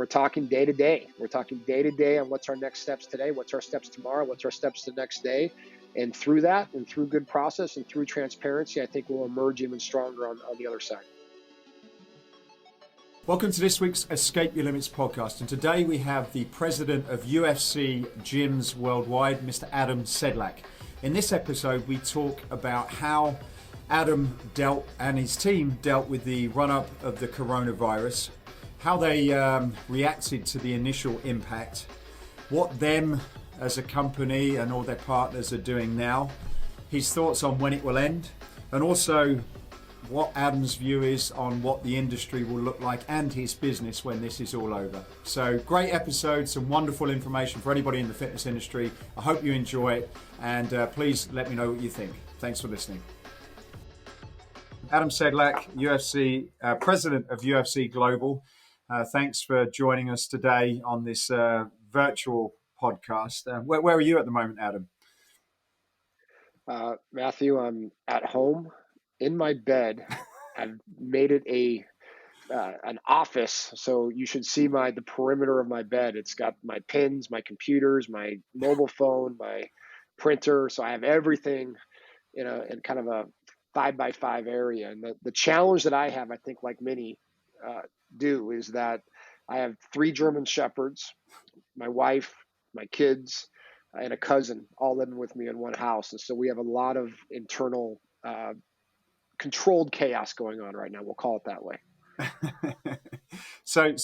we're talking day to day. We're talking day to day on what's our next steps today, what's our steps tomorrow, what's our steps the next day. And through that, and through good process and through transparency, I think we'll emerge even stronger on the other side. Welcome to this week's Escape Your Limits podcast. And today we have the president of UFC GYMs Worldwide, Mr. Adam Sedlack. In this episode, we talk about how Adam dealt and his team dealt with the run-up of the coronavirus, how they reacted to the initial impact, what them as a company and all their partners are doing now, his thoughts on when it will end, and also what Adam's view is on what the industry will look like and his business when this is all over. So great episode, some wonderful information for anybody in the fitness industry. I hope you enjoy it, and please let me know what you think. Thanks for listening. Adam Sedlack, UFC president of UFC Global. Thanks for joining us today on this virtual podcast. Where are you at the moment, Adam? Matthew, I'm at home in my bed. I've made it an office, so you should see the perimeter of my bed. It's got my pins, my computers, my mobile phone, my printer. So I have everything in kind of a 5x5 area. And the challenge that I have, I think like many do, is that I have 3 German Shepherds, my wife, my kids, and a cousin all living with me in one house. And so we have a lot of internal controlled chaos going on right now. We'll call it that way. So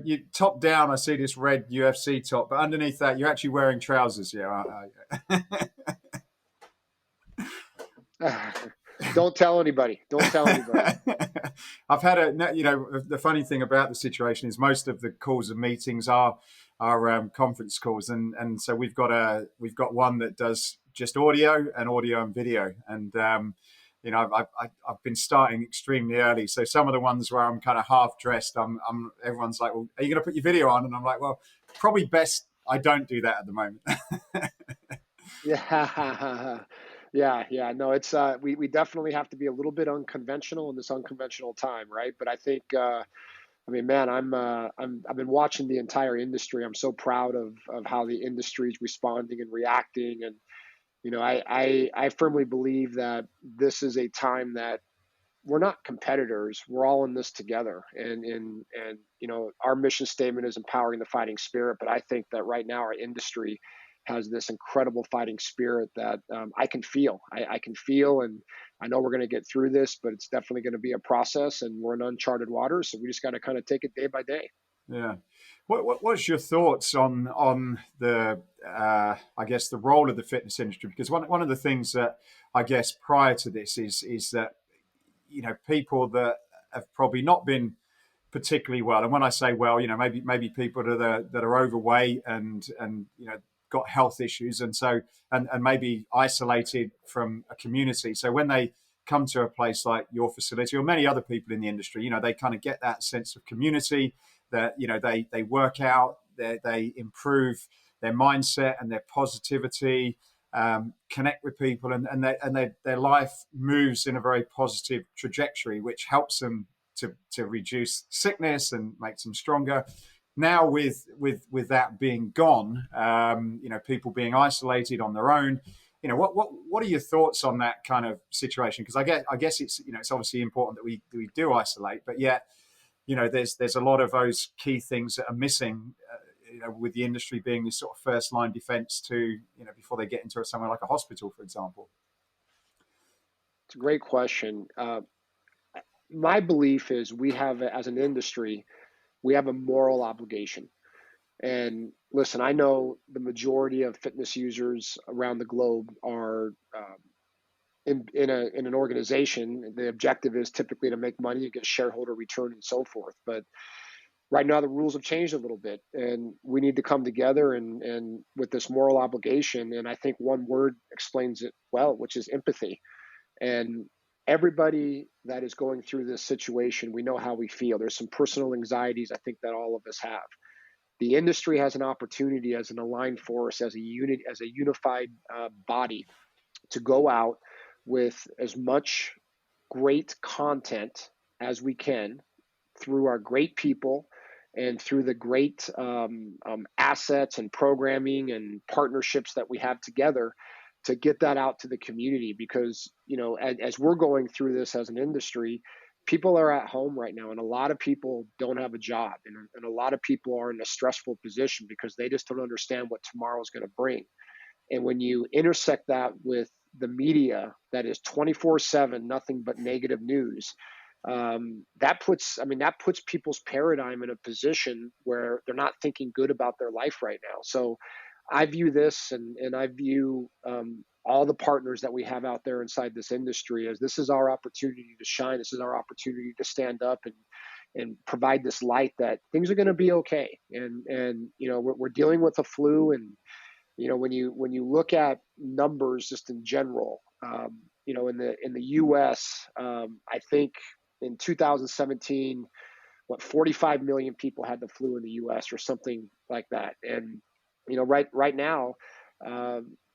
you top down, I see this red UFC top, but underneath that, you're actually wearing trousers. Yeah. Don't tell anybody. I've had the funny thing about the situation is most of the calls and meetings are conference calls, and so we've got one that does just audio and video, and I've been starting extremely early. So some of the ones where I'm kind of half dressed, everyone's like, well, are you going to put your video on? And I'm like, well, probably best I don't do that at the moment. Yeah. No, it's we definitely have to be a little bit unconventional in this unconventional time, right? But I think, I've been watching the entire industry. I'm so proud of how the industry is responding and reacting, and I firmly believe that this is a time that we're not competitors. We're all in this together, and our mission statement is empowering the fighting spirit. But I think that right now our industry has this incredible fighting spirit that I can feel. I can feel, and I know we're going to get through this, but it's definitely going to be a process, and we're in uncharted waters. So we just got to kind of take it day by day. Yeah. What's your thoughts on the I guess the role of the fitness industry? Because one of the things that I guess prior to this is that people that have probably not been particularly well, and when I say well, maybe people that are overweight and got health issues, and maybe isolated from a community. So when they come to a place like your facility or many other people in the industry, they kind of get that sense of community, that they work out, they improve their mindset and their positivity, connect with people, and their life moves in a very positive trajectory, which helps them to reduce sickness and makes them stronger. Now with that being gone, people being isolated on their own, what are your thoughts on that kind of situation? Because I guess it's it's obviously important that we do isolate, but yet there's a lot of those key things that are missing, with the industry being this sort of first line defense to before they get into somewhere like a hospital, for example. It's a great question. My belief is we have, as an industry, we have a moral obligation. And listen, I know the majority of fitness users around the globe are in an organization. The objective is typically to make money and get shareholder return and so forth. But right now the rules have changed a little bit, and we need to come together and with this moral obligation. And I think one word explains it well, which is empathy. And everybody that is going through this situation, we know how we feel. There's some personal anxieties I think that all of us have. The industry has an opportunity as an aligned force, as a unit, as a unified body, to go out with as much great content as we can through our great people and through the great assets and programming and partnerships that we have together to get that out to the community. Because, as we're going through this as an industry, people are at home right now, and a lot of people don't have a job, and a lot of people are in a stressful position because they just don't understand what tomorrow is going to bring. And when you intersect that with the media that is 24/7, nothing but negative news, that puts people's paradigm in a position where they're not thinking good about their life right now. So I view this, and I view all the partners that we have out there inside this industry as this is our opportunity to shine. This is our opportunity to stand up and provide this light that things are going to be okay. And we're dealing with a flu, and when you look at numbers just in general, in the U.S., I think in 2017, 45 million people had the flu in the U.S. or something like that. And right now,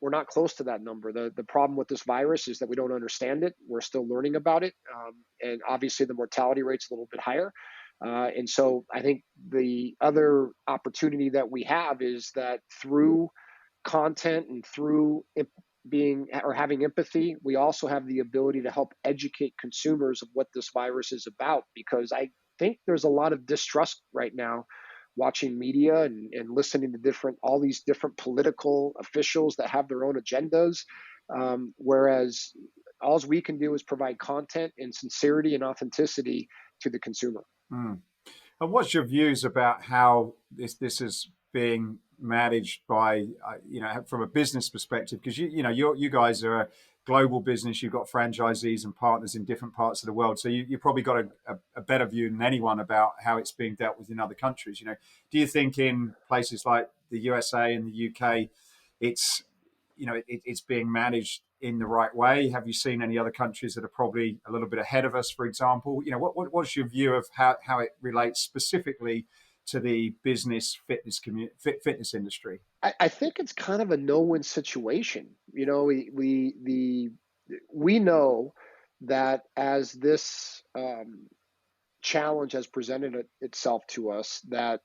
we're not close to that number. The problem with this virus is that we don't understand it. We're still learning about it, and obviously the mortality rate's a little bit higher. And so I think the other opportunity that we have is that through content and through being or having empathy, we also have the ability to help educate consumers of what this virus is about. Because I think there's a lot of distrust right now watching media and listening to all these different political officials that have their own agendas. Whereas all we can do is provide content and sincerity and authenticity to the consumer. Mm. And what's your views about how this is being managed by from a business perspective? Because you guys are a global business. You've got franchisees and partners in different parts of the world, so you probably got a better view than anyone about how it's being dealt with in other countries. Do you think in places like the USA and the UK, it's being managed in the right way? Have you seen any other countries that are probably a little bit ahead of us, for example? What's your view of how it relates specifically to the business fitness industry? I think it's kind of a no-win situation. We know that as this challenge has presented itself to us, that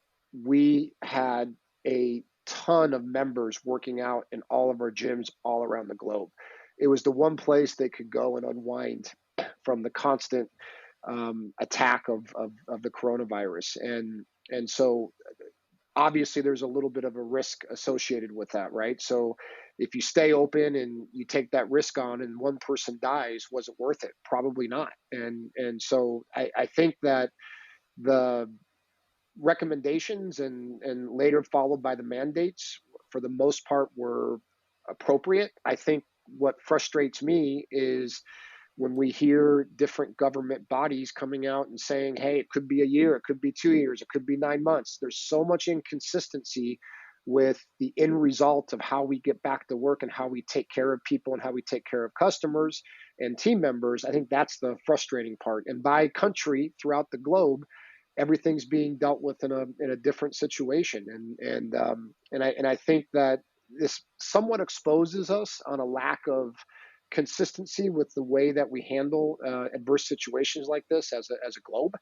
we had a ton of members working out in all of our gyms all around the globe. It was the one place they could go and unwind from the constant attack of the coronavirus. And so obviously there's a little bit of a risk associated with that, right? So if you stay open and you take that risk on and one person dies, was it worth it? Probably not. And so I think that the recommendations and later followed by the mandates, for the most part, were appropriate. I think what frustrates me is when we hear different government bodies coming out and saying, hey, it could be a year, it could be 2 years, it could be 9 months. There's so much inconsistency with the end result of how we get back to work and how we take care of people and how we take care of customers and team members. I think that's the frustrating part. And by country throughout the globe, everything's being dealt with in a different situation. And I think that this somewhat exposes us on a lack of consistency with the way that we handle adverse situations like this as a globe.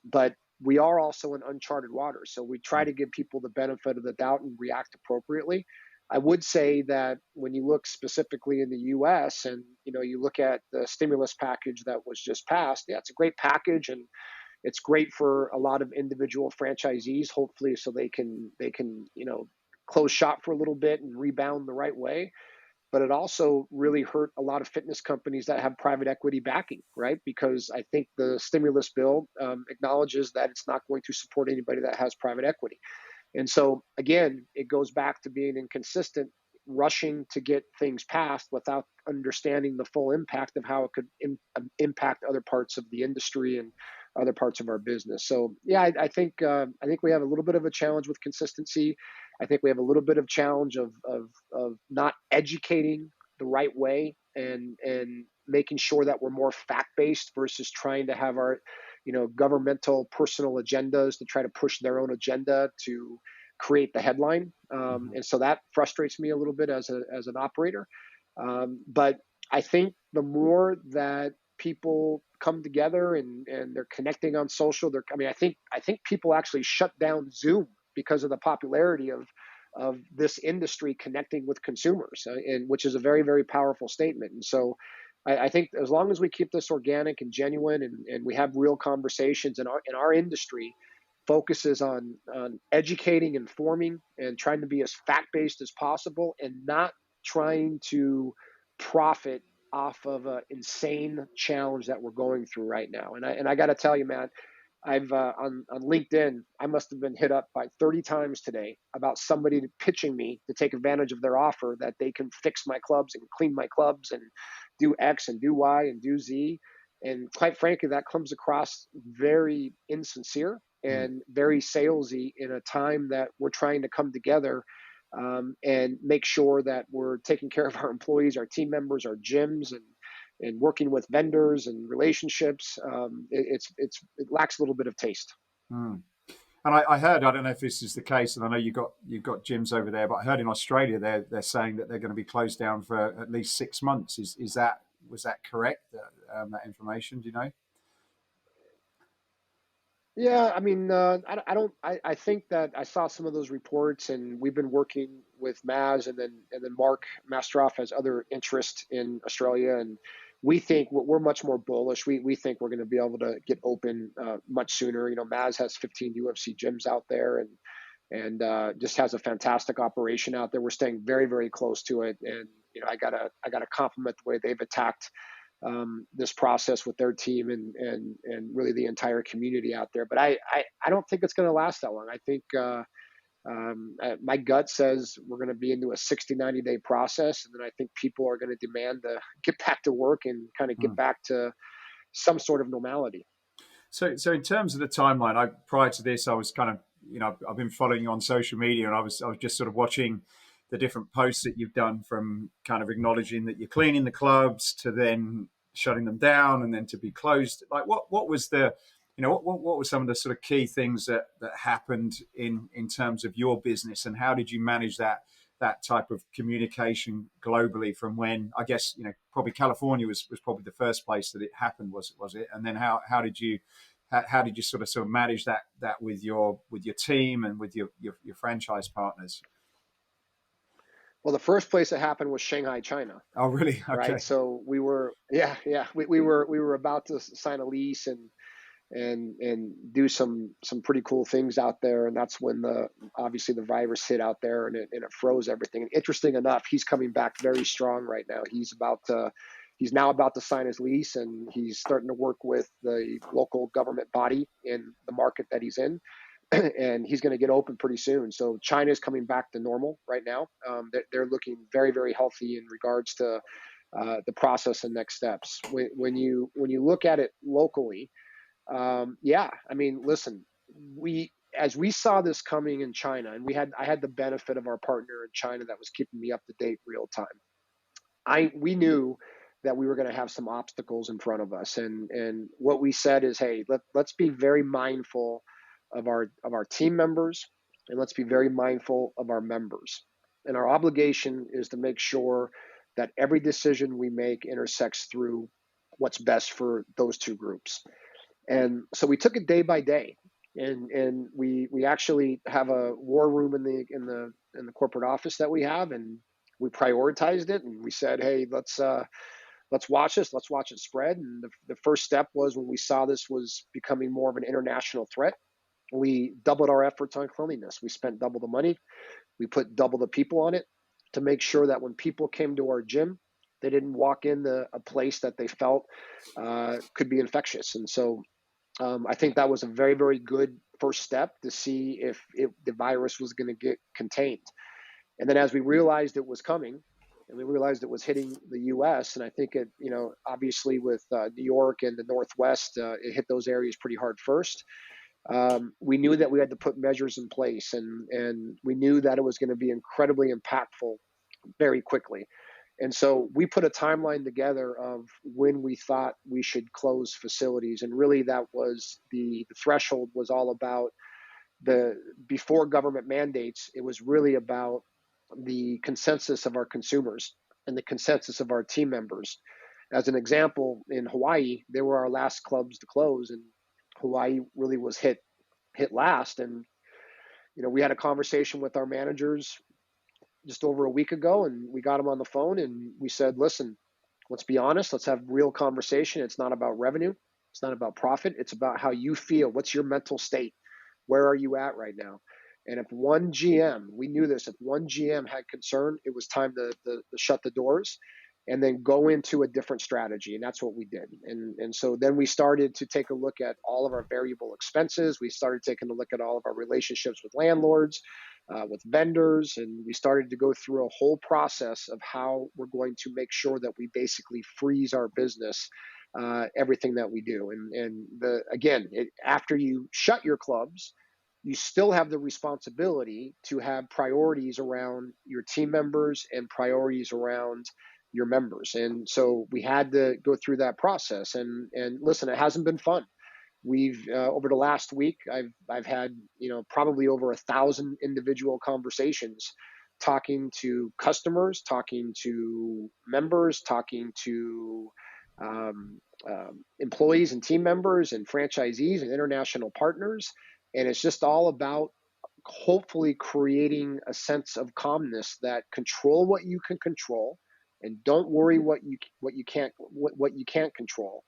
But we are also in uncharted waters, so we try to give people the benefit of the doubt and react appropriately. I would say that when you look specifically in the U.S. and you look at the stimulus package that was just passed, yeah, it's a great package and it's great for a lot of individual franchisees, hopefully, so they can close shop for a little bit and rebound the right way. But it also really hurt a lot of fitness companies that have private equity backing, right? Because I think the stimulus bill acknowledges that it's not going to support anybody that has private equity. And so, again, it goes back to being inconsistent, rushing to get things passed without understanding the full impact of how it could impact other parts of the industry and other parts of our business. So, yeah, I think we have a little bit of a challenge with consistency. I think we have a little bit of challenge of not educating the right way and making sure that we're more fact-based versus trying to have our governmental personal agendas to try to push their own agenda to create the headline. And so that frustrates me a little bit as an operator. But I think the more that people come together and they're connecting on social. I think people actually shut down Zoom because of the popularity of this industry connecting with consumers, and which is a very, very powerful statement. And so I think as long as we keep this organic and genuine, and we have real conversations, in our industry focuses on educating, informing, and trying to be as fact based as possible, and not trying to profit off of an insane challenge that we're going through right now. And I got to tell you, man, I've on LinkedIn, I must have been hit up by 30 times today about somebody pitching me to take advantage of their offer that they can fix my clubs and clean my clubs and do X and do Y and do Z. And quite frankly, that comes across very insincere Mm. and very salesy in a time that we're trying to come together, and make sure that we're taking care of our employees, our team members, our gyms, and working with vendors and relationships. It lacks a little bit of taste. Mm. And I heard, I don't know if this is the case, and I know you've got gyms over there, but I heard in Australia they're saying that they're going to be closed down for at least 6 months. Is that, was that correct? That information, do you know? Yeah, I mean, I don't. I think that I saw some of those reports, and we've been working with Maz, and then Mark Mastroff has other interest in Australia, and we think we're much more bullish. We think we're going to be able to get open much sooner. You know, Maz has 15 UFC gyms out there, and just has a fantastic operation out there. We're staying very, very close to it, and I gotta compliment the way they've attacked this process with their team, and really the entire community out there. But I don't think it's going to last that long. I think my gut says we're going to be into a 60-90 day process, and then I think people are going to demand to get back to work and kind of get Mm. back to some sort of normality. So in terms of the timeline, prior to this, I was kind of, I've been following you on social media, and I was just sort of watching the different posts that you've done, from kind of acknowledging that you're cleaning the clubs to then shutting them down and then to be closed. Like, what was the, what were some of the sort of key things that happened in terms of your business, and how did you manage that type of communication globally, from when, I guess, probably California was probably the first place that it happened, was it? And then how did you sort of manage that with your team and with your franchise partners? Well, the first place it happened was Shanghai, China. Oh, really? Right. Okay. So we were about to sign a lease and do some pretty cool things out there, and that's when the obviously the virus hit out there, and it froze everything. And interesting enough, he's coming back very strong right now. He's now about to sign his lease, and he's starting to work with the local government body in the market that he's in, and he's going to get open pretty soon. So China is coming back to normal right now. They're looking very, very healthy in regards to the process and next steps. When you look at it locally, yeah, I mean, listen, as we saw this coming in China, and I had the benefit of our partner in China that was keeping me up to date real time. We knew that we were going to have some obstacles in front of us, and what we said is, hey, let's be very mindful of our team members, and let's be very mindful of our members. And our obligation is to make sure that every decision we make intersects through what's best for those two groups. And so we took it day by day, and we actually have a war room in the corporate office that we have, and we prioritized it, and we said, hey, let's watch this, let's watch it spread. And the first step was, when we saw this was becoming more of an international threat, we doubled our efforts on cleanliness. We spent double the money, we put double the people on it, to make sure that when people came to our gym, they didn't walk into a place that they felt could be infectious. And so I think that was a very, very good first step to see if the virus was going to get contained. And then as we realized it was coming, and we realized it was hitting the U.S., and I think obviously with New York and the Northwest, it hit those areas pretty hard first. We knew that we had to put measures in place, and we knew that it was going to be incredibly impactful very quickly. And so we put a timeline together of when we thought we should close facilities. And really, that was the threshold was all about before government mandates. It was really about the consensus of our consumers and the consensus of our team members. As an example, in Hawaii, they were our last clubs to close, and Hawaii really was hit last. And we had a conversation with our managers just over a week ago, and we got them on the phone, and we said, listen, let's be honest, let's have real conversation. It's not about revenue, it's not about profit, it's about how you feel. What's your mental state? Where are you at right now? And if one GM, we knew this, if one GM had concern, it was time to shut the doors and then go into a different strategy. And that's what we did. And so then we started to take a look at all of our variable expenses. We started taking a look at all of our relationships with landlords, with vendors, and we started to go through a whole process of how we're going to make sure that we basically freeze our business, everything that we do. Again, after you shut your clubs, you still have the responsibility to have priorities around your team members and priorities around your members. And so we had to go through that process. And listen, it hasn't been fun. We've over the last week, I've had probably over 1,000 individual conversations, talking to customers, talking to members, talking to employees and team members and franchisees and international partners, and it's just all about hopefully creating a sense of calmness, that control what you can control and don't worry what you can't control.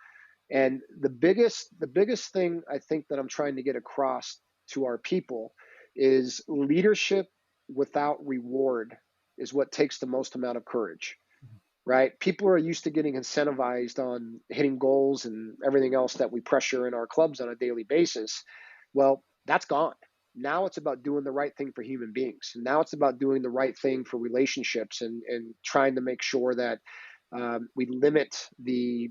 And the biggest thing I think that I'm trying to get across to our people is leadership without reward is what takes the most amount of courage, right? People are used to getting incentivized on hitting goals and everything else that we pressure in our clubs on a daily basis. Well, that's gone. Now it's about doing the right thing for human beings. Now it's about doing the right thing for relationships, and trying to make sure that we limit the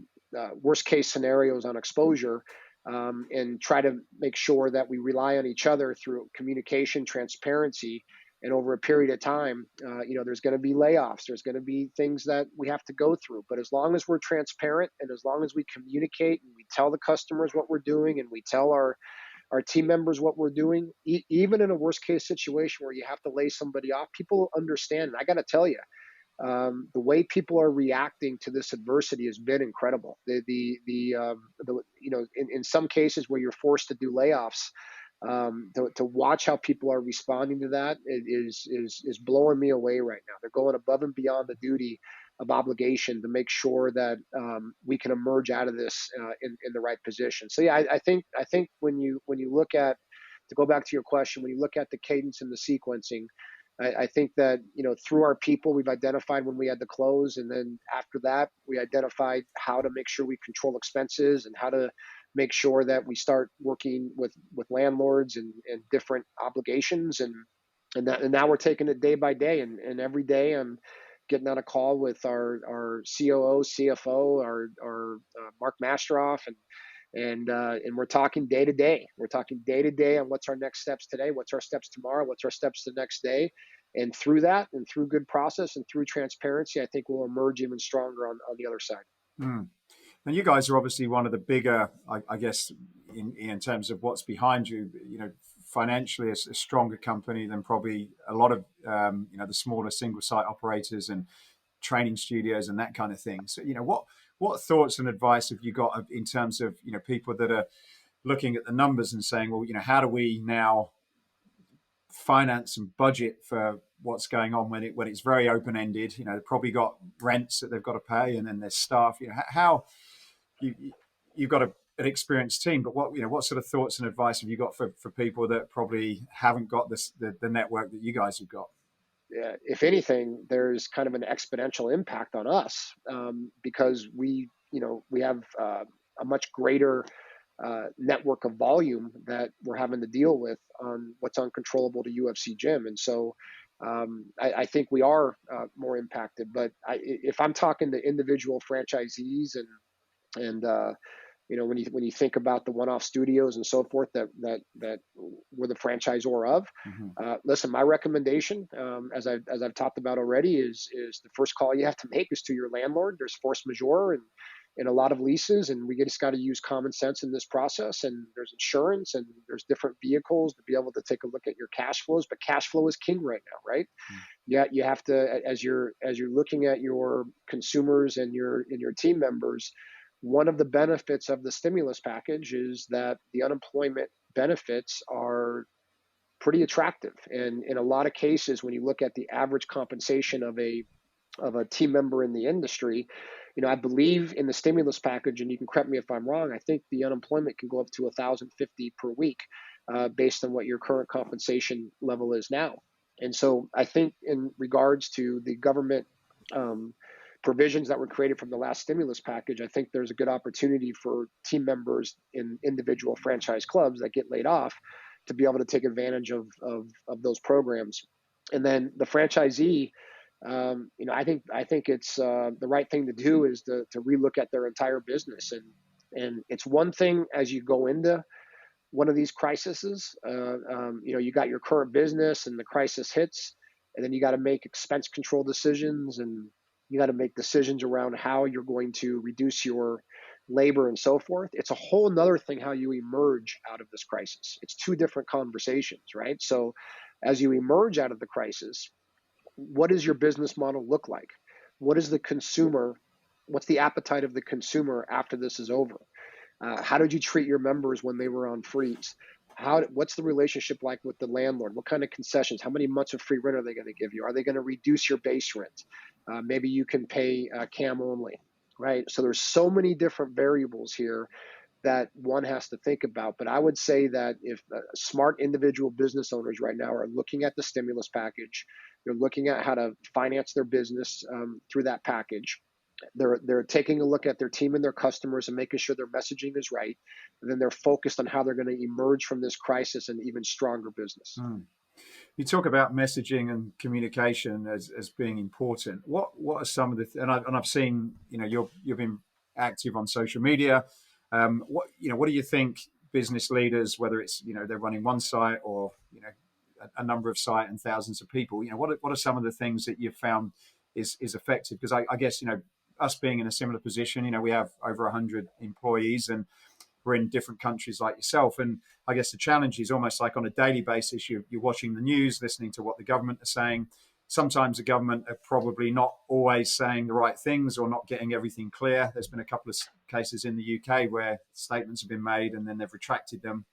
worst case scenarios on exposure, and try to make sure that we rely on each other through communication, transparency. And over a period of time, there's going to be layoffs. There's going to be things that we have to go through. But as long as we're transparent and as long as we communicate and we tell the customers what we're doing and we tell our team members what we're doing, even in a worst case situation where you have to lay somebody off, people understand. And I got to tell you, the way people are reacting to this adversity has been incredible. In some cases where you're forced to do layoffs, to watch how people are responding to that is blowing me away right now. They're going above and beyond the duty of obligation to make sure that we can emerge out of this in the right position. So yeah, I think when you look at, to go back to your question, when you look at the cadence and the sequencing, I think that through our people, we've identified when we had to close, and then after that, we identified how to make sure we control expenses and how to make sure that we start working with landlords and different obligations, and now we're taking it day by day, and every day I'm getting on a call with our COO, CFO, our Mark Masteroff, and we're talking day to day. We're talking day to day on what's our next steps today, what's our steps tomorrow, what's our steps the next day. And through that, and through good process and through transparency, I think we'll emerge even stronger on the other side. Mm. And you guys are obviously one of the bigger, I guess, in terms of what's behind you. Financially, a stronger company than probably a lot of the smaller single site operators and training studios and that kind of thing. So what thoughts and advice have you got in terms of people that are looking at the numbers and saying, well, how do we now finance and budget for what's going on when it's very open ended? They've probably got rents that they've got to pay, and then there's staff. How you've got an experienced team, but what sort of thoughts and advice have you got for people that probably haven't got the network that you guys have got? If anything, there's kind of an exponential impact on us, because we have a much greater network of volume that we're having to deal with on what's uncontrollable to UFC GYM. And so I think we are more impacted. But if I'm talking to individual franchisees and when you think about the one-off studios and so forth that we're the franchisor of, listen, my recommendation, as I've talked about already, is the first call you have to make is to your landlord. There's force majeure, and in a lot of leases, and we just got to use common sense in this process. And there's insurance and there's different vehicles to be able to take a look at your cash flows, but cash flow is king right now, right? Yeah, you have to, as you're looking at your consumers and your team members, one of the benefits of the stimulus package is that the unemployment benefits are pretty attractive. And in a lot of cases, when you look at the average compensation of a team member in the industry, I believe in the stimulus package, and you can correct me if I'm wrong, I think the unemployment can go up to 1,050 per week, based on what your current compensation level is now. And so I think in regards to the government provisions that were created from the last stimulus package, I think there's a good opportunity for team members in individual franchise clubs that get laid off to be able to take advantage of those programs. And then the franchisee, I think it's the right thing to do is to relook at their entire business. And it's one thing as you go into one of these crises, you got your current business and the crisis hits, and then you got to make expense control decisions, and you got to make decisions around how you're going to reduce your labor and so forth. It's a whole nother thing how you emerge out of this crisis. It's two different conversations, right? So as you emerge out of the crisis, what does your business model look like? What is the consumer? What's the appetite of the consumer after this is over? How did you treat your members when they were on freeze? What's the relationship like with the landlord? What kind of concessions? How many months of free rent are they going to give you? Are they going to reduce your base rent? Maybe you can pay CAM only, right? So there's so many different variables here that one has to think about. But I would say that if smart individual business owners right now are looking at the stimulus package, they're looking at how to finance their business through that package. They're taking a look at their team and their customers and making sure their messaging is right. And then they're focused on how they're going to emerge from this crisis an even stronger business. You talk about messaging and communication as being important. What are some of the and I've seen you've been active on social media. What do you think business leaders, whether it's they're running one site or a number of sites and thousands of people, what are some of the things that you've found is effective? Because I guess us being in a similar position, we have over 100 employees and we're in different countries like yourself. And I guess the challenge is almost like on a daily basis, you're watching the news, listening to what the government are saying. Sometimes the government are probably not always saying the right things or not getting everything clear. There's been a couple of cases in the UK where statements have been made and then they've retracted them.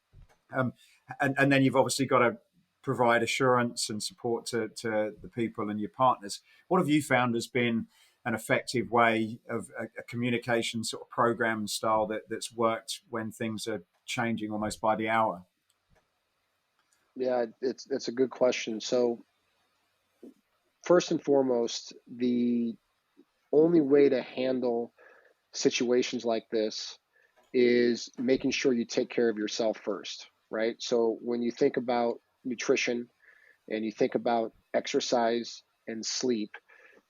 And then you've obviously got to provide assurance and support to the people and your partners. What have you found has been an effective way of a communication sort of program style that's worked when things are changing almost by the hour? Yeah, it's a good question. So first and foremost, the only way to handle situations like this is making sure you take care of yourself first, right? So when you think about nutrition and you think about exercise and sleep,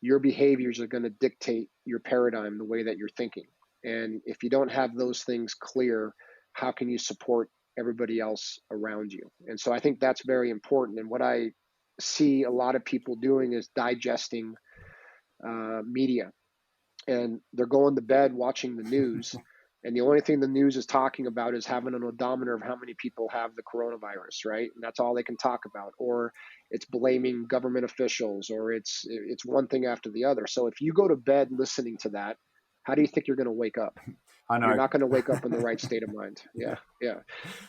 your behaviors are going to dictate your paradigm, the way that you're thinking. And if you don't have those things clear, how can you support everybody else around you? And so I think that's very important. And what I see a lot of people doing is digesting media, and they're going to bed watching the news. And the only thing the news is talking about is having an odometer of how many people have the coronavirus, right? And that's all they can talk about. Or it's blaming government officials, or it's one thing after the other. So if you go to bed listening to that, how do you think you're going to wake up? I know. You're not going to wake up in the right state of mind. Yeah.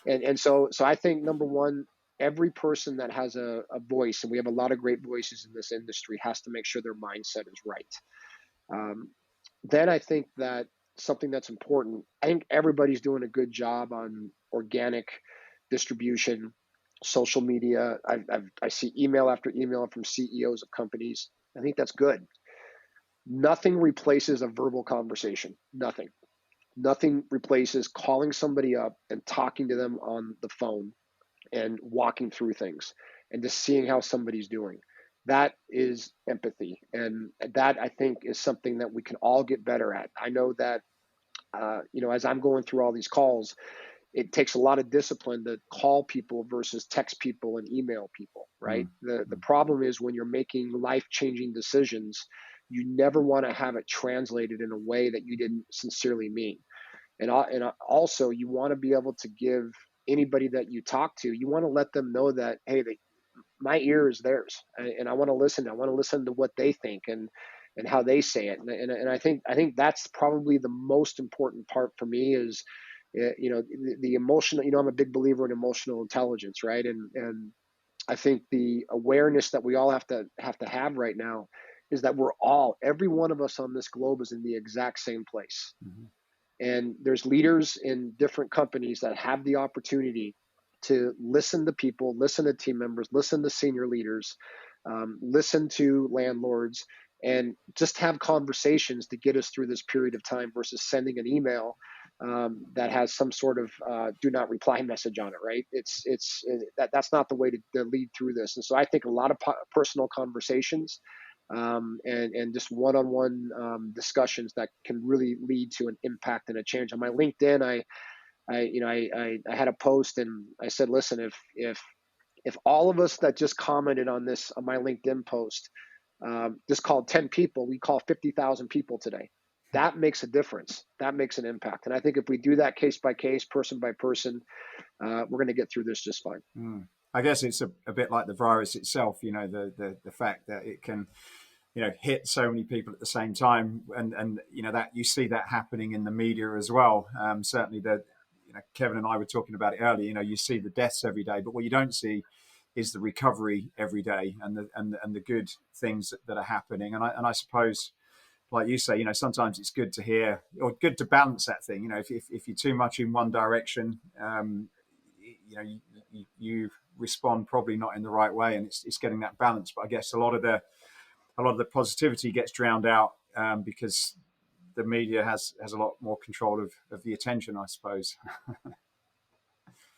And so I think number one, every person that has a voice, and we have a lot of great voices in this industry, has to make sure their mindset is right. Then I think that something that's important, I think everybody's doing a good job on organic distribution, social media. I see email after email from CEOs of companies. I think that's good. Nothing replaces a verbal conversation. Nothing replaces calling somebody up and talking to them on the phone and walking through things and just seeing how somebody's doing. That is empathy. And that, I think, is something that we can all get better at. I know that, as I'm going through all these calls, it takes a lot of discipline to call people versus text people and email people, right? The problem is when you're making life-changing decisions, you never want to have it translated in a way that you didn't sincerely mean. And also, you want to be able to give anybody that you talk to, you want to let them know that, hey, my ear is theirs, and I want to listen. I want to listen to what they think and how they say it. And I think that's probably the most important part for me is, the emotional. I'm a big believer in emotional intelligence, right? And I think the awareness that we all have right now is that every one of us on this globe is in the exact same place. Mm-hmm. And there's leaders in different companies that have the opportunity to listen to people, listen to team members, listen to senior leaders, listen to landlords, and just have conversations to get us through this period of time versus sending an email that has some sort of do not reply message on it, right? That's not the way to lead through this. And so I think a lot of personal conversations and just one-on-one discussions that can really lead to an impact and a change. On my LinkedIn, I had a post and I said, listen, if all of us that just commented on my LinkedIn post just called 10 people, we call 50,000 people today. That makes a difference. That makes an impact. And I think if we do that case by case, person by person, we're going to get through this just fine. I guess it's a bit like the virus itself, the fact that it can, hit so many people at the same time. And that you see that happening in the media as well. Certainly Kevin and I were talking about it earlier, you see the deaths every day, but what you don't see is the recovery every day and the good things that are happening. And I suppose, like you say, sometimes it's good to hear or good to balance that thing. If you're too much in one direction, you respond probably not in the right way, and it's getting that balance. But I guess a lot of the positivity gets drowned out because the media has a lot more control of the attention, I suppose.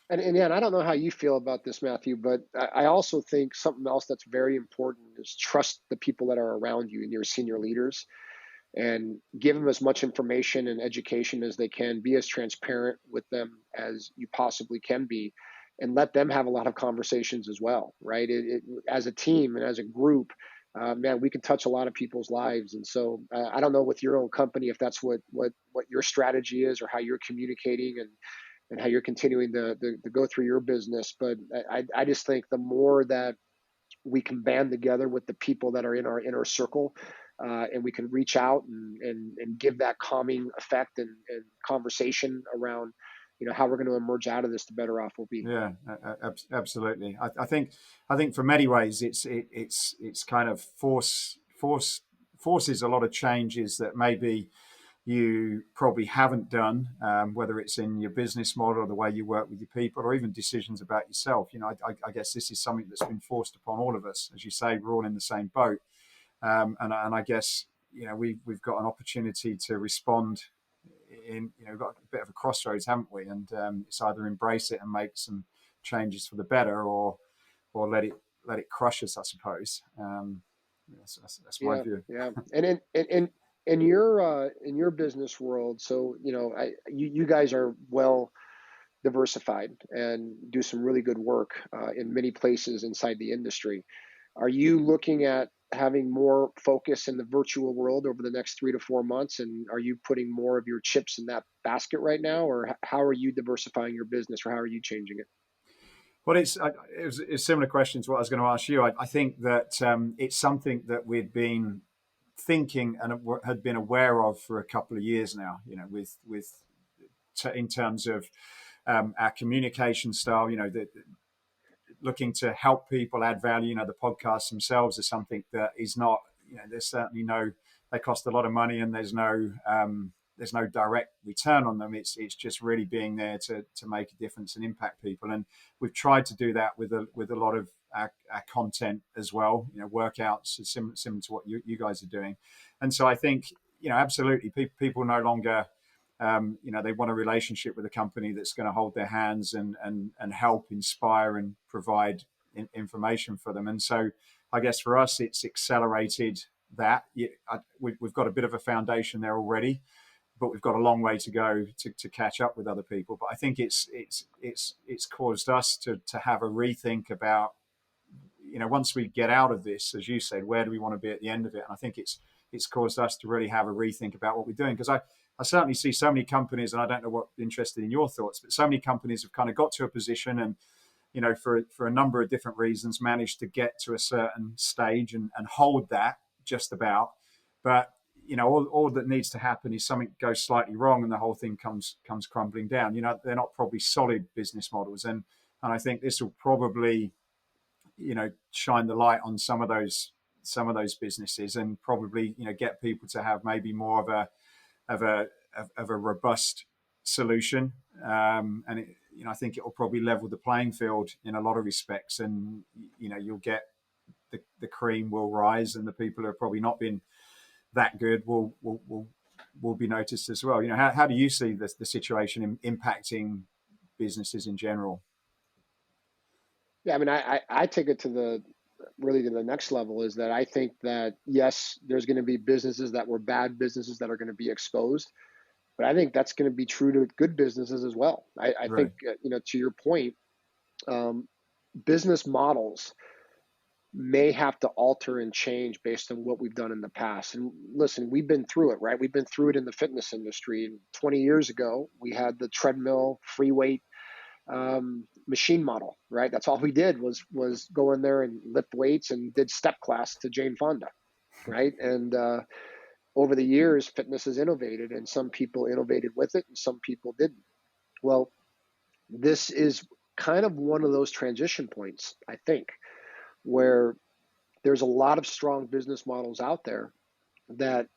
And yeah, and I don't know how you feel about this, Matthew, but I also think something else that's very important is trust the people that are around you and your senior leaders, and give them as much information and education as they can. Be as transparent with them as you possibly can be, and let them have a lot of conversations as well, right? As a team and as a group, man, we can touch a lot of people's lives. And so I don't know with your own company if that's what your strategy is or how you're communicating and how you're continuing to go through your business. But I just think the more that we can band together with the people that are in our inner circle, and we can reach out and give that calming effect and conversation around, how we're going to emerge out of this, the better off we'll be. Yeah, absolutely. I think for many ways it's kind of forces a lot of changes that maybe you probably haven't done, whether it's in your business model or the way you work with your people or even decisions about yourself. I guess this is something that's been forced upon all of us. As you say, we're all in the same boat. And I guess, we've got an opportunity to respond we've got a bit of a crossroads, haven't we? And it's either embrace it and make some changes for the better or let it crush us, I suppose. That's my view. Yeah. And in your business world, so you guys are well diversified and do some really good work in many places inside the industry. Are you looking at having more focus in the virtual world over the next 3 to 4 months? And are you putting more of your chips in that basket right now, or how are you diversifying your business, or how are you changing it? Well, it's a similar question to what I was going to ask you. I think that it's something that we've been thinking and had been aware of for a couple of years now. In terms of our communication style. Looking to help people add value. The podcasts themselves are something that is not. There's certainly they cost a lot of money, and there's no direct return on them. It's just really being there to make a difference and impact people. And we've tried to do that with a lot of our content as well. Workouts similar to what you guys are doing. And so I think absolutely people no longer. They want a relationship with a company that's going to hold their hands and help inspire and provide information for them. And so I guess for us, it's accelerated that. We've got a bit of a foundation there already, but we've got a long way to go to catch up with other people. But I think it's caused us to have a rethink about, once we get out of this, as you said, where do we want to be at the end of it? And I think it's it's caused us to really have a rethink about what we're doing. Because I certainly see so many companies, and I don't know what interested in your thoughts, but so many companies have kind of got to a position and, for a number of different reasons, managed to get to a certain stage and hold that just about. But all that needs to happen is something goes slightly wrong, and the whole thing comes crumbling down. They're not probably solid business models, and I think this will probably shine the light on some of those businesses, and probably get people to have maybe more of a robust solution. And I think it will probably level the playing field in a lot of respects, and you'll get the cream will rise, and the people who have probably not been that good will be noticed as well. How do you see the situation impacting businesses in general? Yeah, I mean, I take it to the next level, is that I think that yes, there's going to be businesses that were bad businesses that are going to be exposed, but I think that's going to be true to good businesses as well. I Right. think, to your point, um, business models may have to alter and change based on what we've done in the past. And listen, we've been through it, right? We've been through it in the fitness industry. And 20 years ago, we had the treadmill, free weight machine model, right? That's all we did was go in there and lift weights and did step class to Jane Fonda, right? And over the years, fitness has innovated, and some people innovated with it, and some people didn't. Well, this is kind of one of those transition points, I think, where there's a lot of strong business models out there that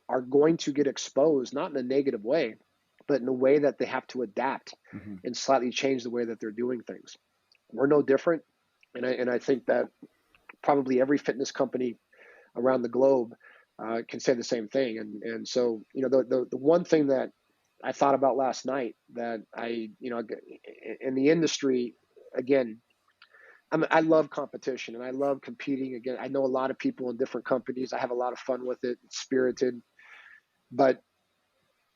are going to get exposed, not in a negative way, but in a way that they have to adapt Mm-hmm. and slightly change the way that they're doing things. We're no different. And I think that probably every fitness company around the globe can say the same thing. And so, the one thing that I thought about last night, that in the industry, again, I love competition and I love competing. Again, I know a lot of people in different companies. I have a lot of fun with it. It's spirited. But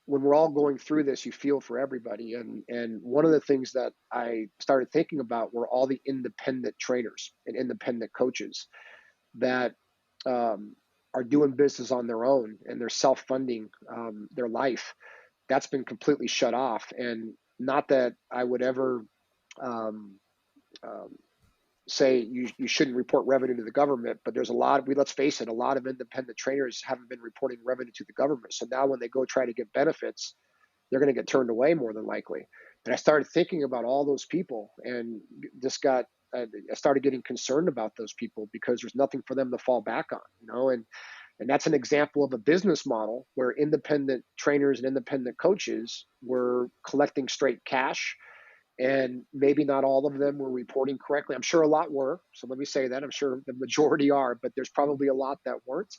when we're all going through this, you feel for everybody. And one of the things that I started thinking about were all the independent trainers and independent coaches that are doing business on their own, and they're self-funding their life. That's been completely shut off. And not that I would ever um, um, say you shouldn't report revenue to the government, but there's let's face it, a lot of independent trainers haven't been reporting revenue to the government. So now when they go try to get benefits, they're going to get turned away more than likely. And I started thinking about all those people, and I started getting concerned about those people, because there's nothing for them to fall back on. And that's an example of a business model where independent trainers and independent coaches were collecting straight cash, and maybe not all of them were reporting correctly. I'm sure a lot were. So let me say that. I'm sure the majority are, but there's probably a lot that weren't.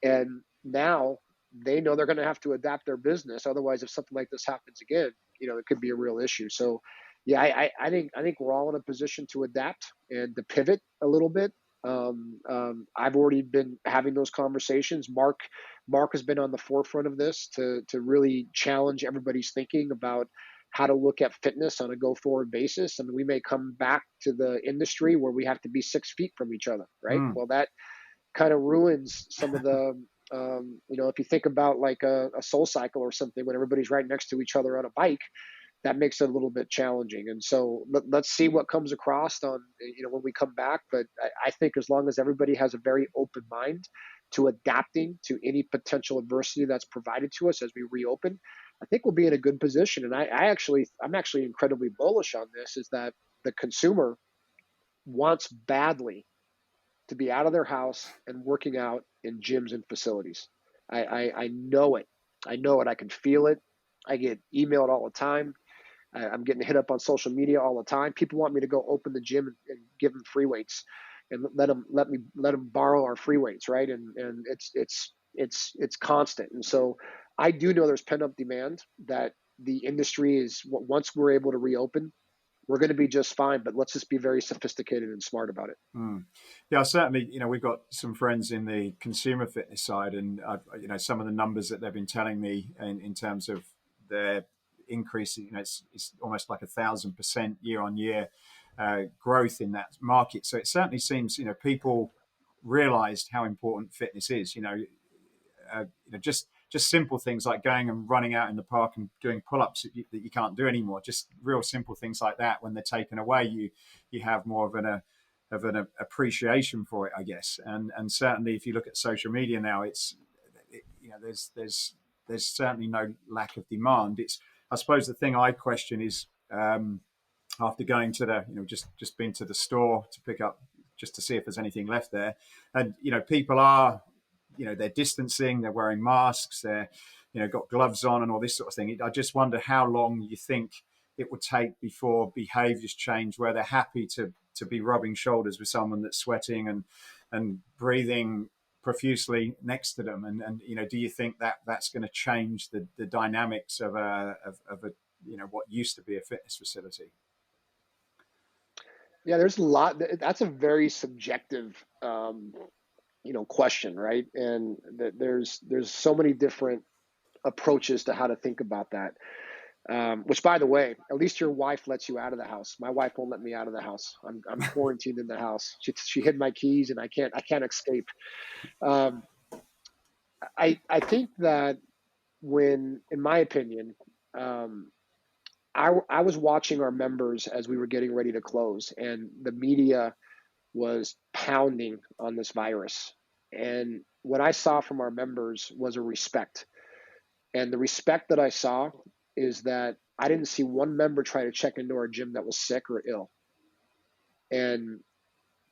And now they know they're going to have to adapt their business. Otherwise, if something like this happens again, it could be a real issue. So, yeah, I think we're all in a position to adapt and to pivot a little bit. I've already been having those conversations. Mark has been on the forefront of this to really challenge everybody's thinking about how to look at fitness on a go forward basis. I mean, we may come back to the industry where we have to be 6 feet from each other, right? Mm. Well, that kind of ruins some of the, if you think about like a Soul Cycle or something, when everybody's right next to each other on a bike, that makes it a little bit challenging. And so let's see what comes across on, when we come back. But I think as long as everybody has a very open mind to adapting to any potential adversity that's provided to us as we reopen, I think we'll be in a good position. And I'm actually incredibly bullish on this, is that the consumer wants badly to be out of their house and working out in gyms and facilities. I know it. I know it. I can feel it. I get emailed all the time. I'm getting hit up on social media all the time. People want me to go open the gym and give them free weights, and let them borrow our free weights, right? And it's constant. And so I do know there's pent up demand, that the industry is, once we're able to reopen, we're going to be just fine. But let's just be very sophisticated and smart about it. Mm. Yeah, certainly. We've got some friends in the consumer fitness side, and some of the numbers that they've been telling me in terms of their increase. It's almost like 1,000% year on year growth in that market. So it certainly seems people realised how important fitness is. just simple things like going and running out in the park and doing pull-ups that you can't do anymore. Just real simple things like that. When they're taken away, you have more of an appreciation for it, I guess. And certainly, if you look at social media now, there's certainly no lack of demand. It's, I suppose, the thing I question is, after going to the, just been to the store to pick up, just to see if there's anything left there, and people are, they're distancing, they're wearing masks, they're got gloves on and all this sort of thing. I just wonder how long you think it would take before behaviours change, where they're happy to be rubbing shoulders with someone that's sweating and breathing profusely next to them, and do you think that that's going to change the dynamics of a what used to be a fitness facility? Yeah, there's a lot. That's a very subjective, question, right? And there's so many different approaches to how to think about that. Which, by the way, at least your wife lets you out of the house. My wife won't let me out of the house. I'm quarantined in the house. She hid my keys, and I can't escape. Um, I think that when, in my opinion, um, I was watching our members as we were getting ready to close, and the media was pounding on this virus. And what I saw from our members was a respect. And the respect that I saw is that I didn't see one member try to check into our gym that was sick or ill. And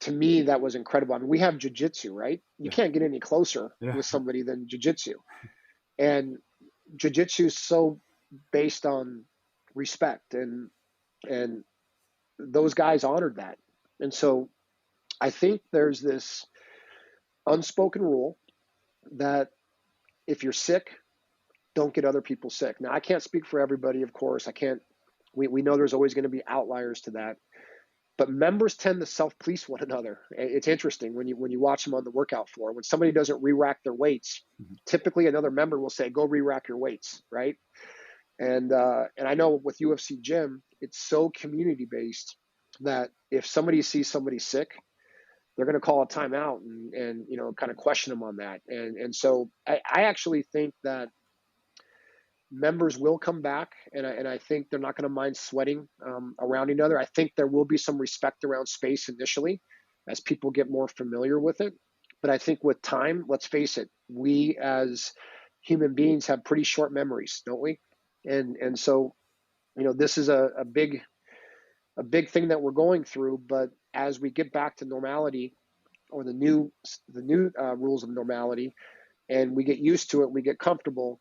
to me, that was incredible. I mean, we have jujitsu, right? You Yeah, can't get any closer yeah. with somebody than jujitsu. And jujitsu is so based on respect, and those guys honored that. And so I think there's this unspoken rule that if you're sick, don't get other people sick. Now, I can't speak for everybody, of course. I can't. We know there's always going to be outliers to that, but members tend to self-police one another. It's interesting when you watch them on the workout floor. When somebody doesn't re-rack their weights, typically another member will say, "Go re-rack your weights," right? And I know with UFC GYM, it's so community based that if somebody sees somebody sick, they're going to call a timeout and kind of question them on that. And so I actually think that members will come back, and I think they're not going to mind sweating around each other. I think there will be some respect around space initially as people get more familiar with it. But I think with time, let's face it, we as human beings have pretty short memories, don't we? And so this is a big thing that we're going through. But as we get back to normality, or the new rules of normality, and we get used to it, we get comfortable,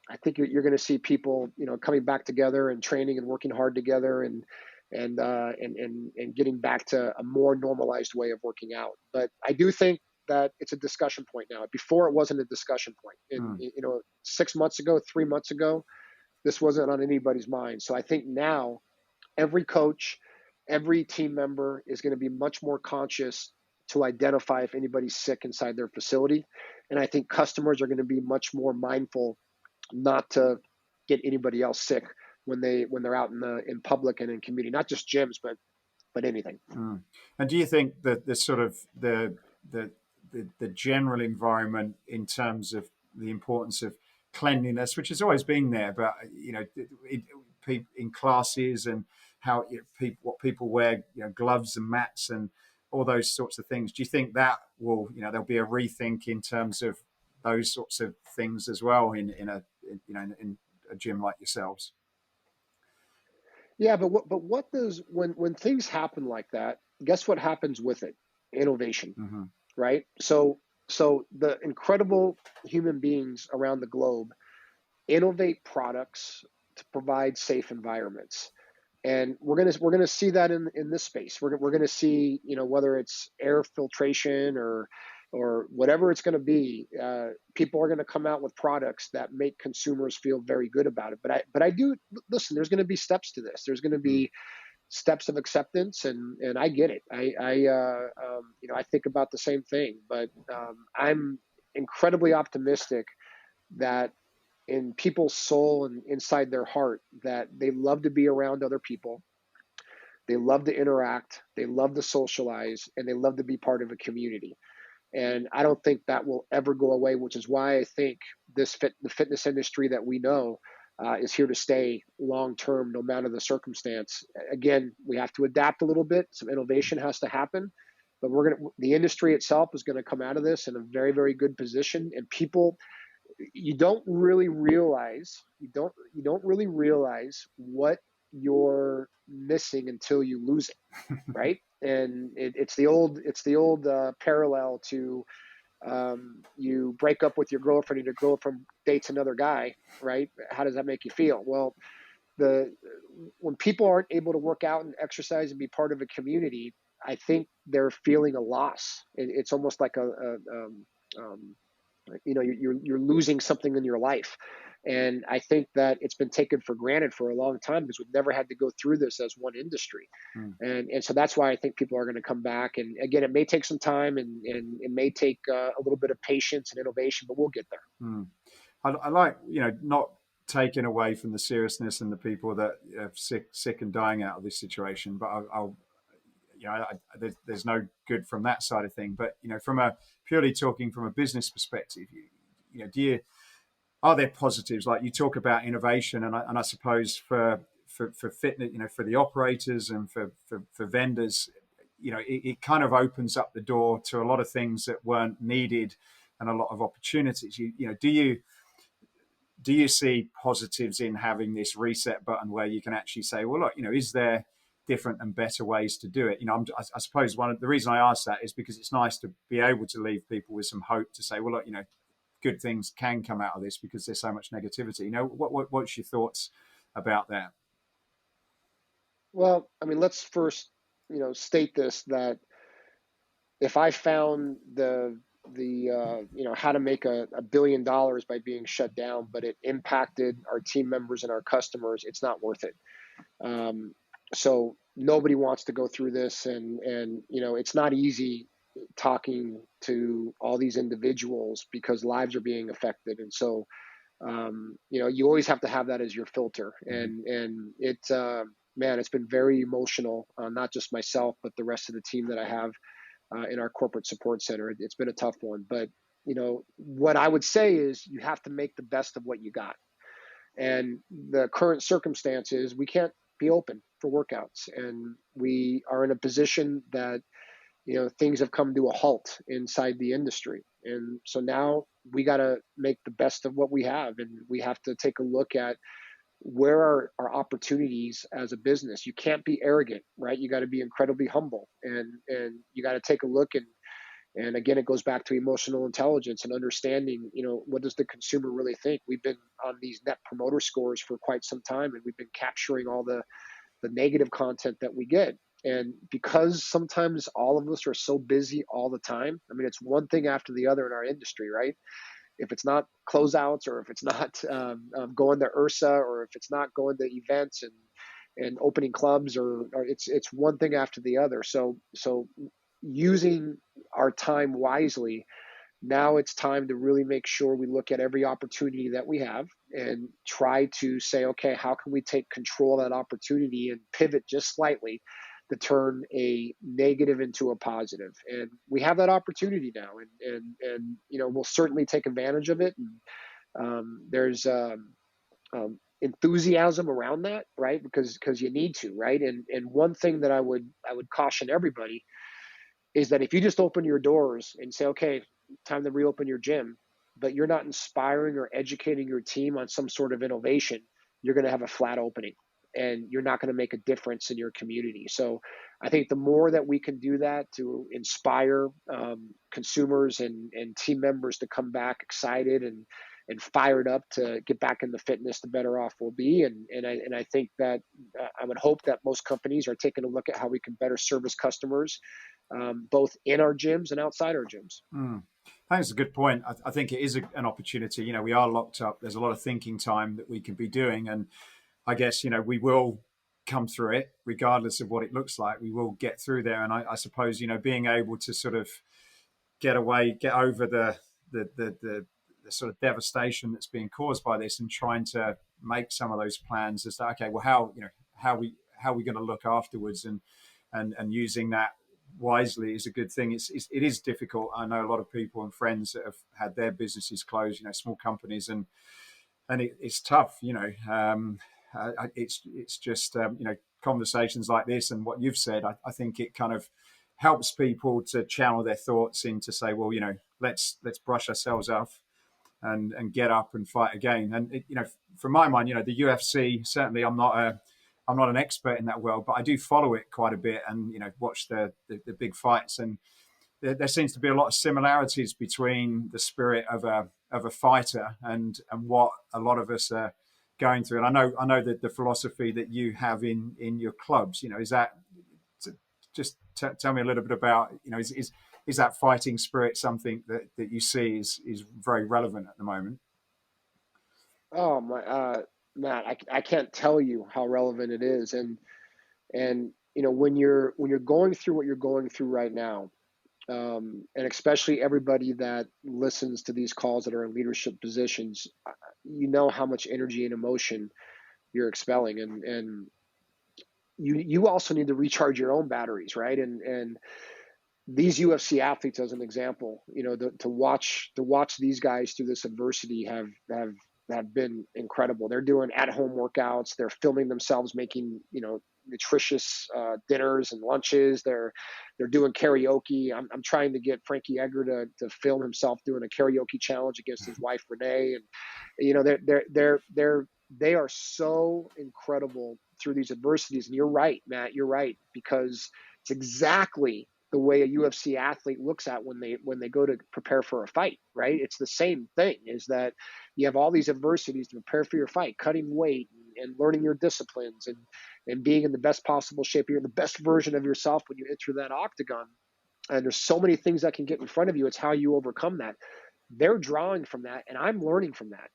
I think you're going to see people, coming back together and training and working hard together, and getting back to a more normalized way of working out. But I do think that it's a discussion point now. Before, it wasn't a discussion point. And 6 months ago, 3 months ago, this wasn't on anybody's mind. So I think now every coach, every team member is going to be much more conscious to identify if anybody's sick inside their facility. And I think customers are going to be much more mindful not to get anybody else sick when they're out in public and in community, not just gyms, but anything. And do you think that the sort of the general environment, in terms of the importance of cleanliness, which has always been there, but in classes, and how what people wear, gloves and mats and all those sorts of things, do you think that will, there'll be a rethink in terms of those sorts of things as well in a gym like yourselves? Yeah, but what does, when things happen like that? Guess what happens with it? Innovation, Mm-hmm. right? So the incredible human beings around the globe innovate products to provide safe environments. And we're gonna see that in this space. We're gonna see, whether it's air filtration or whatever it's going to be. People are going to come out with products that make consumers feel very good about it. But I do listen. There's going to be steps to this. There's going to be steps of acceptance, and I get it. I think about the same thing. But I'm incredibly optimistic that in people's soul and inside their heart, that they love to be around other people. They love to interact. They love to socialize, and they love to be part of a community. And I don't think that will ever go away, which is why I think the fitness industry that we know is here to stay long term, no matter the circumstance. Again, we have to adapt a little bit. Some innovation has to happen, but the industry itself is going to come out of this in a very, very good position. And people, you don't really realize what you're missing until you lose it, right? And it's the old parallel to you break up with your girlfriend and your girlfriend dates another guy, right? How does that make you feel? Well, the when people aren't able to work out and exercise and be part of a community, I think they're feeling a loss. It's almost like um, you're losing something in your life. And I think that it's been taken for granted for a long time because we've never had to go through this as one industry. Mm. And so that's why I think people are going to come back. And again, it may take some time, and it may take a little bit of patience and innovation, but we'll get there. Mm. I like, not taking away from the seriousness and the people that are sick and dying out of this situation, but I'll there's no good from that side of thing. But from a purely talking from a business perspective, are there positives? Like you talk about innovation, and I suppose for fitness, for the operators and for vendors, it kind of opens up the door to a lot of things that weren't needed and a lot of opportunities. Do you see positives in having this reset button where you can actually say, well, look, is there different and better ways to do it? I suppose one of the reason I ask that is because it's nice to be able to leave people with some hope to say, well, look, good things can come out of this because there's so much negativity. What's your thoughts about that? Well, I mean, let's first, state this, that if I found how to make $1 billion by being shut down, but it impacted our team members and our customers, it's not worth it. So nobody wants to go through this, and it's not easy talking to all these individuals because lives are being affected, and so you always have to have that as your filter, and it's man, it's been very emotional, not just myself, but the rest of the team that I have in our corporate support center. It's been a tough one, but what I would say is you have to make the best of what you got. And the current circumstances, we can't be open for workouts, and we are in a position that things have come to a halt inside the industry, and so now we got to make the best of what we have, and we have to take a look at where are our opportunities as a business. You can't be arrogant, right? You got to be incredibly humble, and you got to take a look, and again, it goes back to emotional intelligence and understanding, what does the consumer really think? We've been on these net promoter scores for quite some time, and we've been capturing all the negative content that we get. And because sometimes all of us are so busy all the time, I mean, it's one thing after the other in our industry, right? If it's not closeouts, or if it's not going to URSA, or if it's not going to events and opening clubs, or it's one thing after the other. So using our time wisely, now it's time to really make sure we look at every opportunity that we have and try to say, okay, how can we take control of that opportunity and pivot just slightly to turn a negative into a positive? And we have that opportunity now, and we'll certainly take advantage of it. And there's enthusiasm around that, right? Because you need to, right? And one thing that I would caution everybody is that if you just open your doors and say, okay, time to reopen your gym, but you're not inspiring or educating your team on some sort of innovation, you're going to have a flat opening, and you're not going to make a difference in your community. So I think the more that we can do that to inspire consumers and team members to come back excited and fired up to get back into fitness, the better off we'll be. And I think that I would hope that most companies are taking a look at how we can better service customers, both in our gyms and outside our gyms. I think it's a good point. I think it is an opportunity. We are locked up. There's a lot of thinking time that we can be doing. And I guess, we will come through it regardless of what it looks like. We will get through there. And I suppose, being able to sort of get over the sort of devastation that's being caused by this, and trying to make some of those plans as to, okay, well, how are we going to look afterwards, and using that wisely is a good thing. It is difficult. I know a lot of people and friends that have had their businesses closed, small companies, and it's tough. It's just conversations like this and what you've said. I think it kind of helps people to channel their thoughts into say, well, let's brush ourselves off and get up and fight again. And from my mind, the UFC, certainly I'm not an expert in that world, but I do follow it quite a bit and watch the big fights. And there seems to be a lot of similarities between the spirit of a fighter and what a lot of us are going through. And I know that the philosophy that you have in your clubs, is that just tell me a little bit about, is that fighting spirit something that you see is very relevant at the moment? Oh my, Matt, I can't tell you how relevant it is, and when you're going through what you're going through right now, and especially everybody that listens to these calls that are in leadership positions, you know how much energy and emotion you're expelling, and you also need to recharge your own batteries, right? And these UFC athletes, as an example, to watch these guys through this adversity have been incredible. They're doing at-home workouts. They're filming themselves making nutritious dinners and lunches. They're doing karaoke. I'm trying to get Frankie Edgar to film himself doing a karaoke challenge against his wife Renee, and they are so incredible through these adversities. And you're right, Matt. You're right, because it's exactly the way a UFC athlete looks at when they go to prepare for a fight, right? It's the same thing, is that you have all these adversities to prepare for your fight, cutting weight and learning your disciplines and being in the best possible shape. You're the best version of yourself when you enter that octagon. And there's so many things that can get in front of you. It's how you overcome that. They're drawing from that, and I'm learning from that.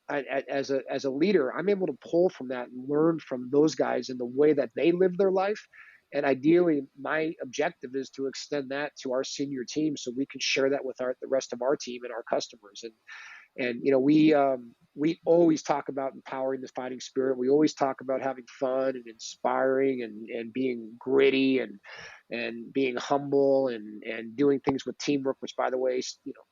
As a leader, I'm able to pull from that and learn from those guys in the way that they live their life. And ideally, my objective is to extend that to our senior team so we can share that with the rest of our team and our customers. And we always talk about empowering the fighting spirit. We always talk about having fun and inspiring and being gritty and being humble and doing things with teamwork, which, by the way,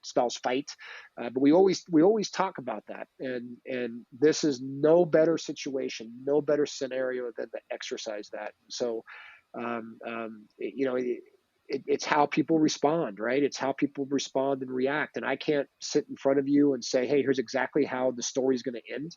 spells fight. But we always talk about that. And this is no better situation, no better scenario than to exercise that. So um, um, you know, it, it's how people respond, right? It's how people respond and react. And I can't sit in front of you and say, hey, here's exactly how the story is going to end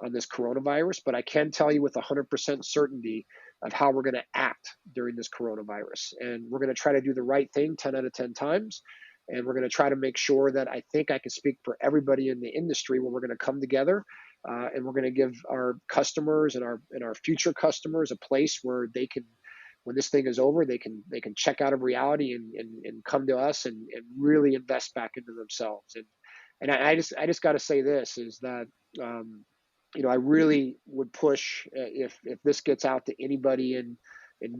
on this coronavirus, but I can tell you with 100% certainty of how we're going to act during this coronavirus. And we're going to try to do the right thing 10 out of 10 times. And we're going to try to make sure that I think I can speak for everybody in the industry when we're going to come together. And we're going to give our customers and our future customers a place where they can, when this thing is over, they can check out of reality and come to us and really invest back into themselves. And I just got to say this is that I really would push, if this gets out to anybody in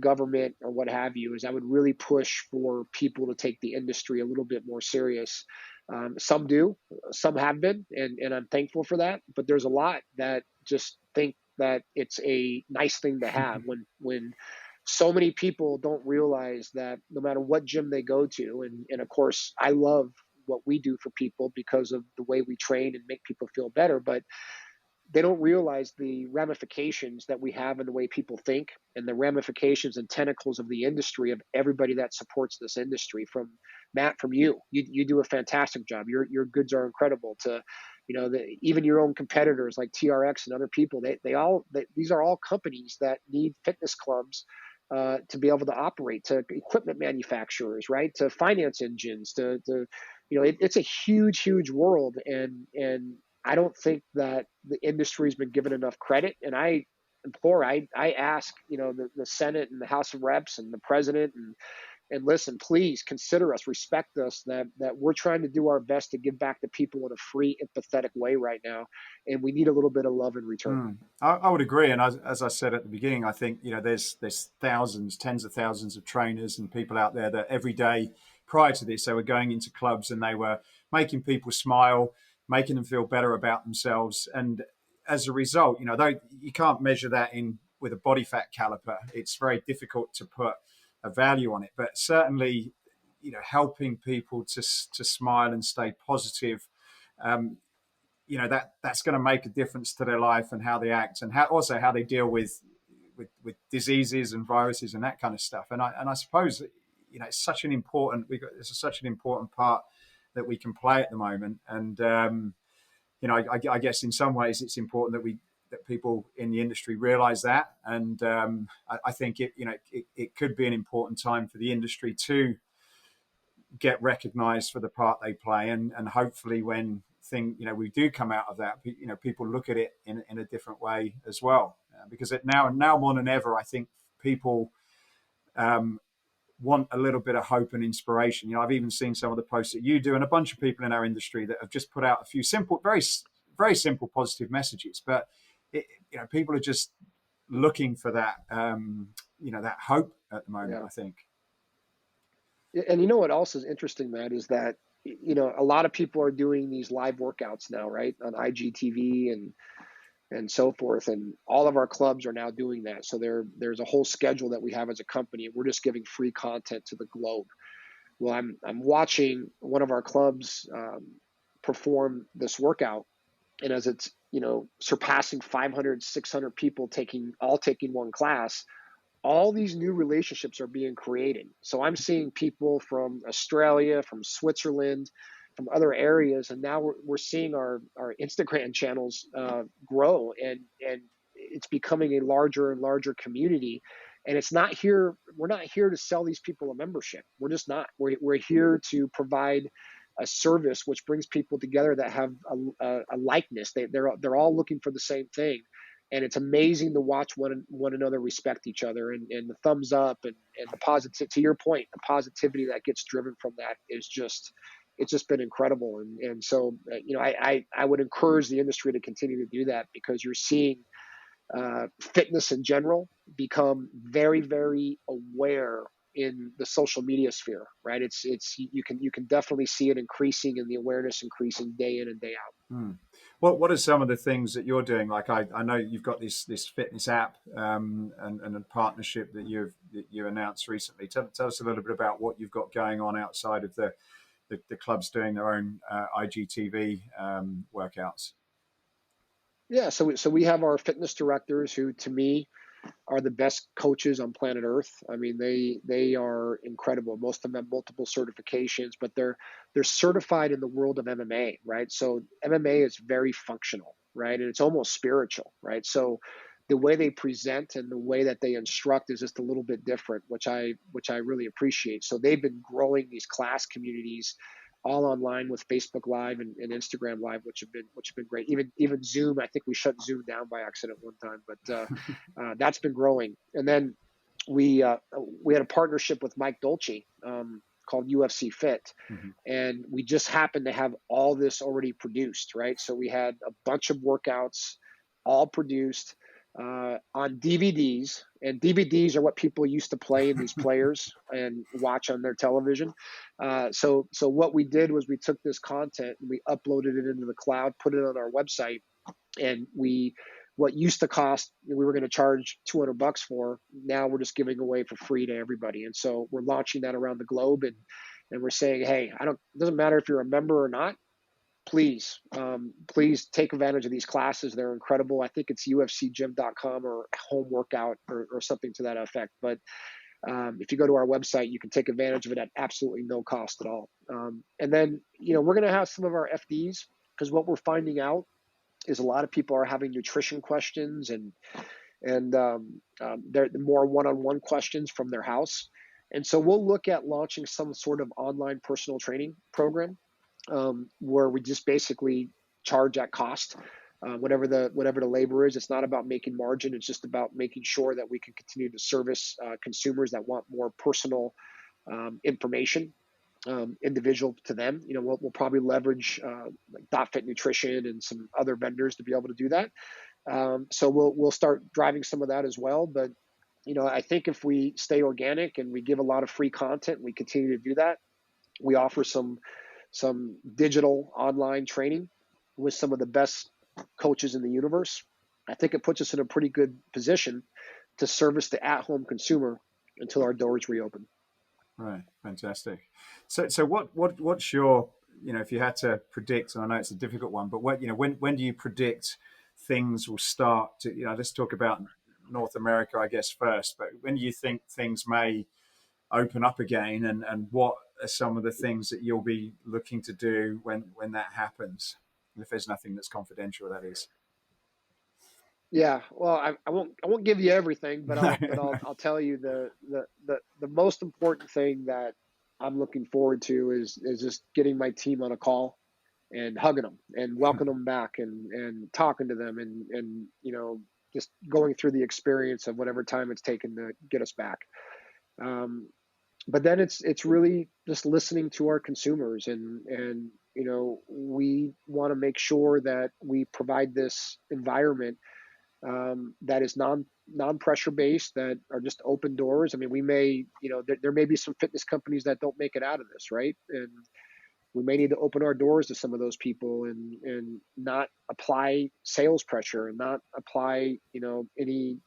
government or what have you, is I would really push for people to take the industry a little bit more serious. Some do, some have been, and I'm thankful for that. But there's a lot that just think that it's a nice thing to have when so many people don't realize that no matter what gym they go to, and of course I love what we do for people because of the way we train and make people feel better, but they don't realize the ramifications that we have in the way people think and the ramifications and tentacles of the industry, of everybody that supports this industry. From Matt, from you do a fantastic job. Your goods are incredible. To even your own competitors like TRX and other people, these are all companies that need fitness clubs to be able to operate, to equipment manufacturers, right, to finance engines, it's a huge world, and I don't think that the industry's been given enough credit. And I ask, the Senate and the House of Reps and the president, and listen, please consider us, respect us, that we're trying to do our best to give back to people in a free, empathetic way right now, and we need a little bit of love in return. I would agree, and as I said at the beginning, I think there's thousands, tens of thousands of trainers and people out there that every day prior to this they were going into clubs and they were making people smile, making them feel better about themselves, and as a result, though you can't measure that in with a body fat caliper, it's very difficult to put a value on it. But certainly, helping people to smile and stay positive, um, that's going to make a difference to their life and how they act, and how they deal with diseases and viruses and that kind of stuff. And I suppose it's such an important it's such an important part that we can play at the moment. And I guess in some ways it's important that people in the industry realize that. And I think it could be an important time for the industry to get recognized for the part they play, and hopefully when we do come out of that, people look at it in a different way as well, because now more than ever, I think people want a little bit of hope and inspiration. I've even seen some of the posts that you do, and a bunch of people in our industry that have just put out a few simple, very very simple positive messages, but people are just looking for that that hope at the moment. Yeah. I think. And what else is interesting, Matt, is that a lot of people are doing these live workouts now, right, on IGTV and so forth, and all of our clubs are now doing that. So there's a whole schedule that we have as a company, and we're just giving free content to the globe. Well, I'm watching one of our clubs perform this workout, and as it's surpassing 500, 600 people taking one class, all these new relationships are being created. So I'm seeing people from Australia, from Switzerland, from other areas, and now we're seeing our Instagram channels grow, and it's becoming a larger and larger community. And it's not here. We're not here to sell these people a membership. We're just not. We're here to provide a service which brings people together that have a likeness. They're all looking for the same thing. And it's amazing to watch one another respect each other, and the thumbs up and the positive. To your point, the positivity that gets driven from that it's just been incredible. And so I would encourage the industry to continue to do that, because you're seeing fitness in general become very, very aware in the social media sphere, right? It's you can definitely see it increasing, and the awareness increasing day in and day out. What are some of the things that you're doing? Like I know you've got this fitness app and a partnership that you announced recently. Tell us a little bit about what you've got going on outside of the clubs doing their own IGTV workouts. Yeah, so we have our fitness directors who, to me, are the best coaches on planet Earth. I mean, they are incredible. Most of them have multiple certifications, but they're certified in the world of MMA, right? So MMA is very functional, right? And it's almost spiritual, right? So the way they present and the way that they instruct is just a little bit different, which I really appreciate. So they've been growing these class communities all online with Facebook Live and Instagram Live, which have been great. Even Zoom, I think we shut Zoom down by accident one time, but that's been growing. And then we had a partnership with Mike Dolce called UFC Fit, and we just happened to have all this already produced, right? So we had a bunch of workouts all produced on DVDs, and DVDs are what people used to play in these players and watch on their television. So what we did was we took this content and we uploaded it into the cloud, put it on our website, and what used to cost, we were going to charge $200 for, now we're just giving away for free to everybody. And so we're launching that around the globe, and we're saying, hey, it doesn't matter if you're a member or not. Please take advantage of these classes. They're incredible. I think it's UFCGYM.com or home workout or something to that effect. But if you go to our website, you can take advantage of it at absolutely no cost at all. And then, we're going to have some of our FDs, because what we're finding out is a lot of people are having nutrition questions and they're more one-on-one questions from their house. And so we'll look at launching some sort of online personal training program, where we just basically charge at cost, whatever the labor is. It's not about making margin. It's just about making sure that we can continue to service consumers that want more personal information, individual to them. We'll probably leverage like .Fit Nutrition and some other vendors to be able to do that. So we'll start driving some of that as well. But I think if we stay organic and we give a lot of free content, and we continue to do that, we offer some digital online training with some of the best coaches in the universe. I think it puts us in a pretty good position to service the at-home consumer until our doors reopen. Right, fantastic. So what's your, if you had to predict, and I know it's a difficult one, but when do you predict things will start to, let's talk about North America, I guess, first, but when do you think things may open up again, and what are some of the things that you'll be looking to do when that happens? If there's nothing that's confidential, that is. Yeah, well, I won't give you everything, but No, I'll tell you the most important thing that I'm looking forward to is just getting my team on a call and hugging them and welcoming them back and talking to them and just going through the experience of whatever time it's taken to get us back. Um, but then it's really just listening to our consumers and we want to make sure that we provide this environment that is non pressure based, that are just open doors. I mean, we may, there may be some fitness companies that don't make it out of this, right? And we may need to open our doors to some of those people and not apply sales pressure and not apply, any,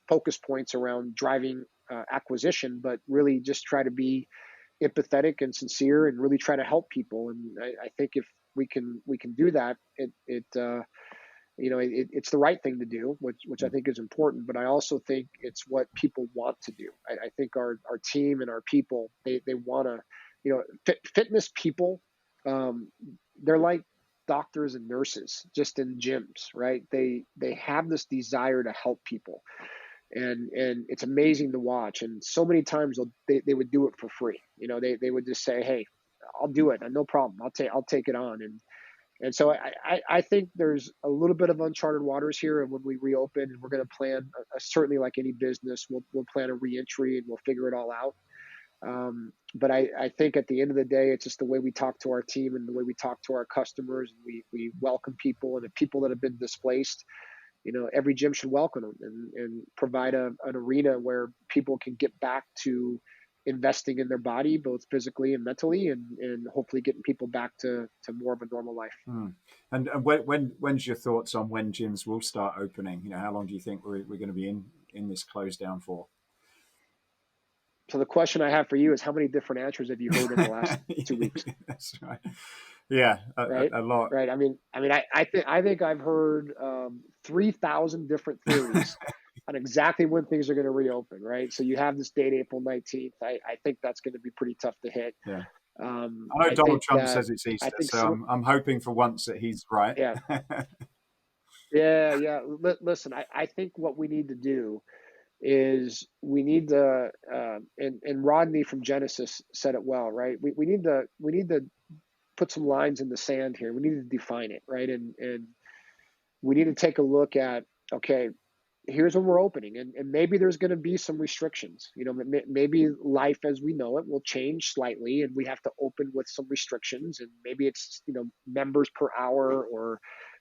focus points around driving acquisition, but really just try to be empathetic and sincere and really try to help people. And I think if we can do that, it's the right thing to do, which I think is important. But I also think it's what people want to do. I think our team and our people, they want to, fitness people, um, they're like doctors and nurses just in gyms, right? They have this desire to help people, and it's amazing to watch. And so many times they would do it for free. They would just say, hey, I'll do it, no problem. I'll take it on. And so I think there's a little bit of uncharted waters here. And when we reopen, and we're going to plan, certainly like any business, we'll plan a reentry and we'll figure it all out. But I think at the end of the day, it's just the way we talk to our team and the way we talk to our customers. And we welcome people, and the people that have been displaced, every gym should welcome them and provide an arena where people can get back to investing in their body, both physically and mentally, and hopefully getting people back to more of a normal life. And when's your thoughts on when gyms will start opening? How long do you think we're going to be in this closed down for? So the question I have for you is, how many different answers have you heard in the last 2 weeks? That's right. Yeah, Right, a lot. right. I think I've heard 3,000 different theories on exactly when things are going to reopen. Right. So you have this date, April 19th. I think that's going to be pretty tough to hit. Yeah. I know I Donald think Trump that says it's I Easter, think so some. I'm hoping for once that he's right. Yeah, yeah. Listen, I think what we need to do is we need to, and Rodney from Genesis said it well, right? We need to put some lines in the sand here. We need to define it, right? And we need to take a look at, okay, here's when we're opening, and maybe there's going to be some restrictions. Maybe life as we know it will change slightly, and we have to open with some restrictions, and maybe it's members per hour,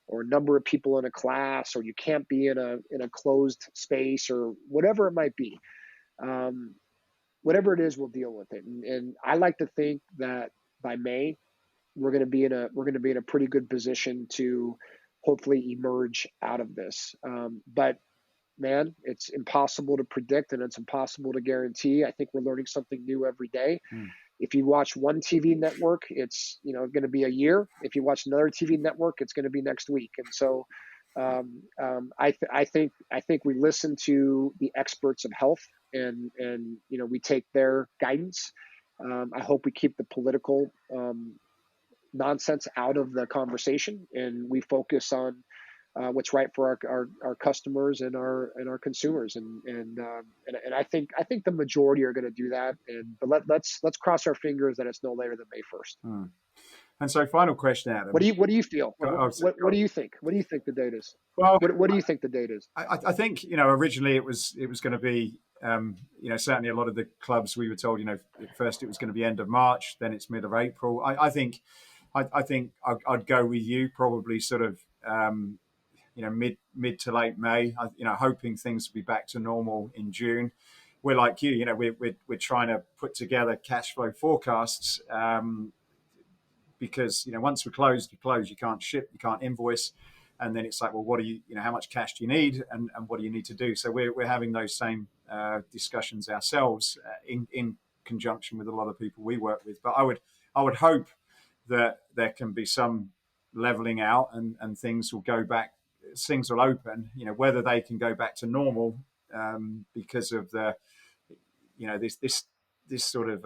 or number of people in a class, or you can't be in a closed space, or whatever it might be. um, Whatever it is, we'll deal with it. And I like to think that by May, we're going to be in a pretty good position to hopefully emerge out of this. But man, it's impossible to predict and it's impossible to guarantee. I think we're learning something new every day. Mm. If you watch one TV network, it's going to be a year. If you watch another TV network, it's going to be next week. And so I think we listen to the experts of health, and we take their guidance. I hope we keep the political nonsense out of the conversation, and we focus on what's right for our customers and our consumers, and I think the majority are going to do that. But let's cross our fingers that it's no later than May 1st. Mm. And so, final question, Adam. What do you feel? Oh, What do you think? What do you think the date is? well, What do you think the date is? I think originally it was going to be certainly a lot of the clubs we were told at first it was going to be end of March, then it's mid of April. I think I'd go with you, probably sort of mid to late May. Hoping things will be back to normal in June. We're like you, we're trying to put together cash flow forecasts, because once we're closed, you can't ship, you can't invoice, and then it's like, well, what do you how much cash do you need, and what do you need to do? So we're having those same discussions ourselves in conjunction with a lot of people we work with. But I would hope that there can be some leveling out, and things will go back. Things will open. Whether they can go back to normal because of the this sort of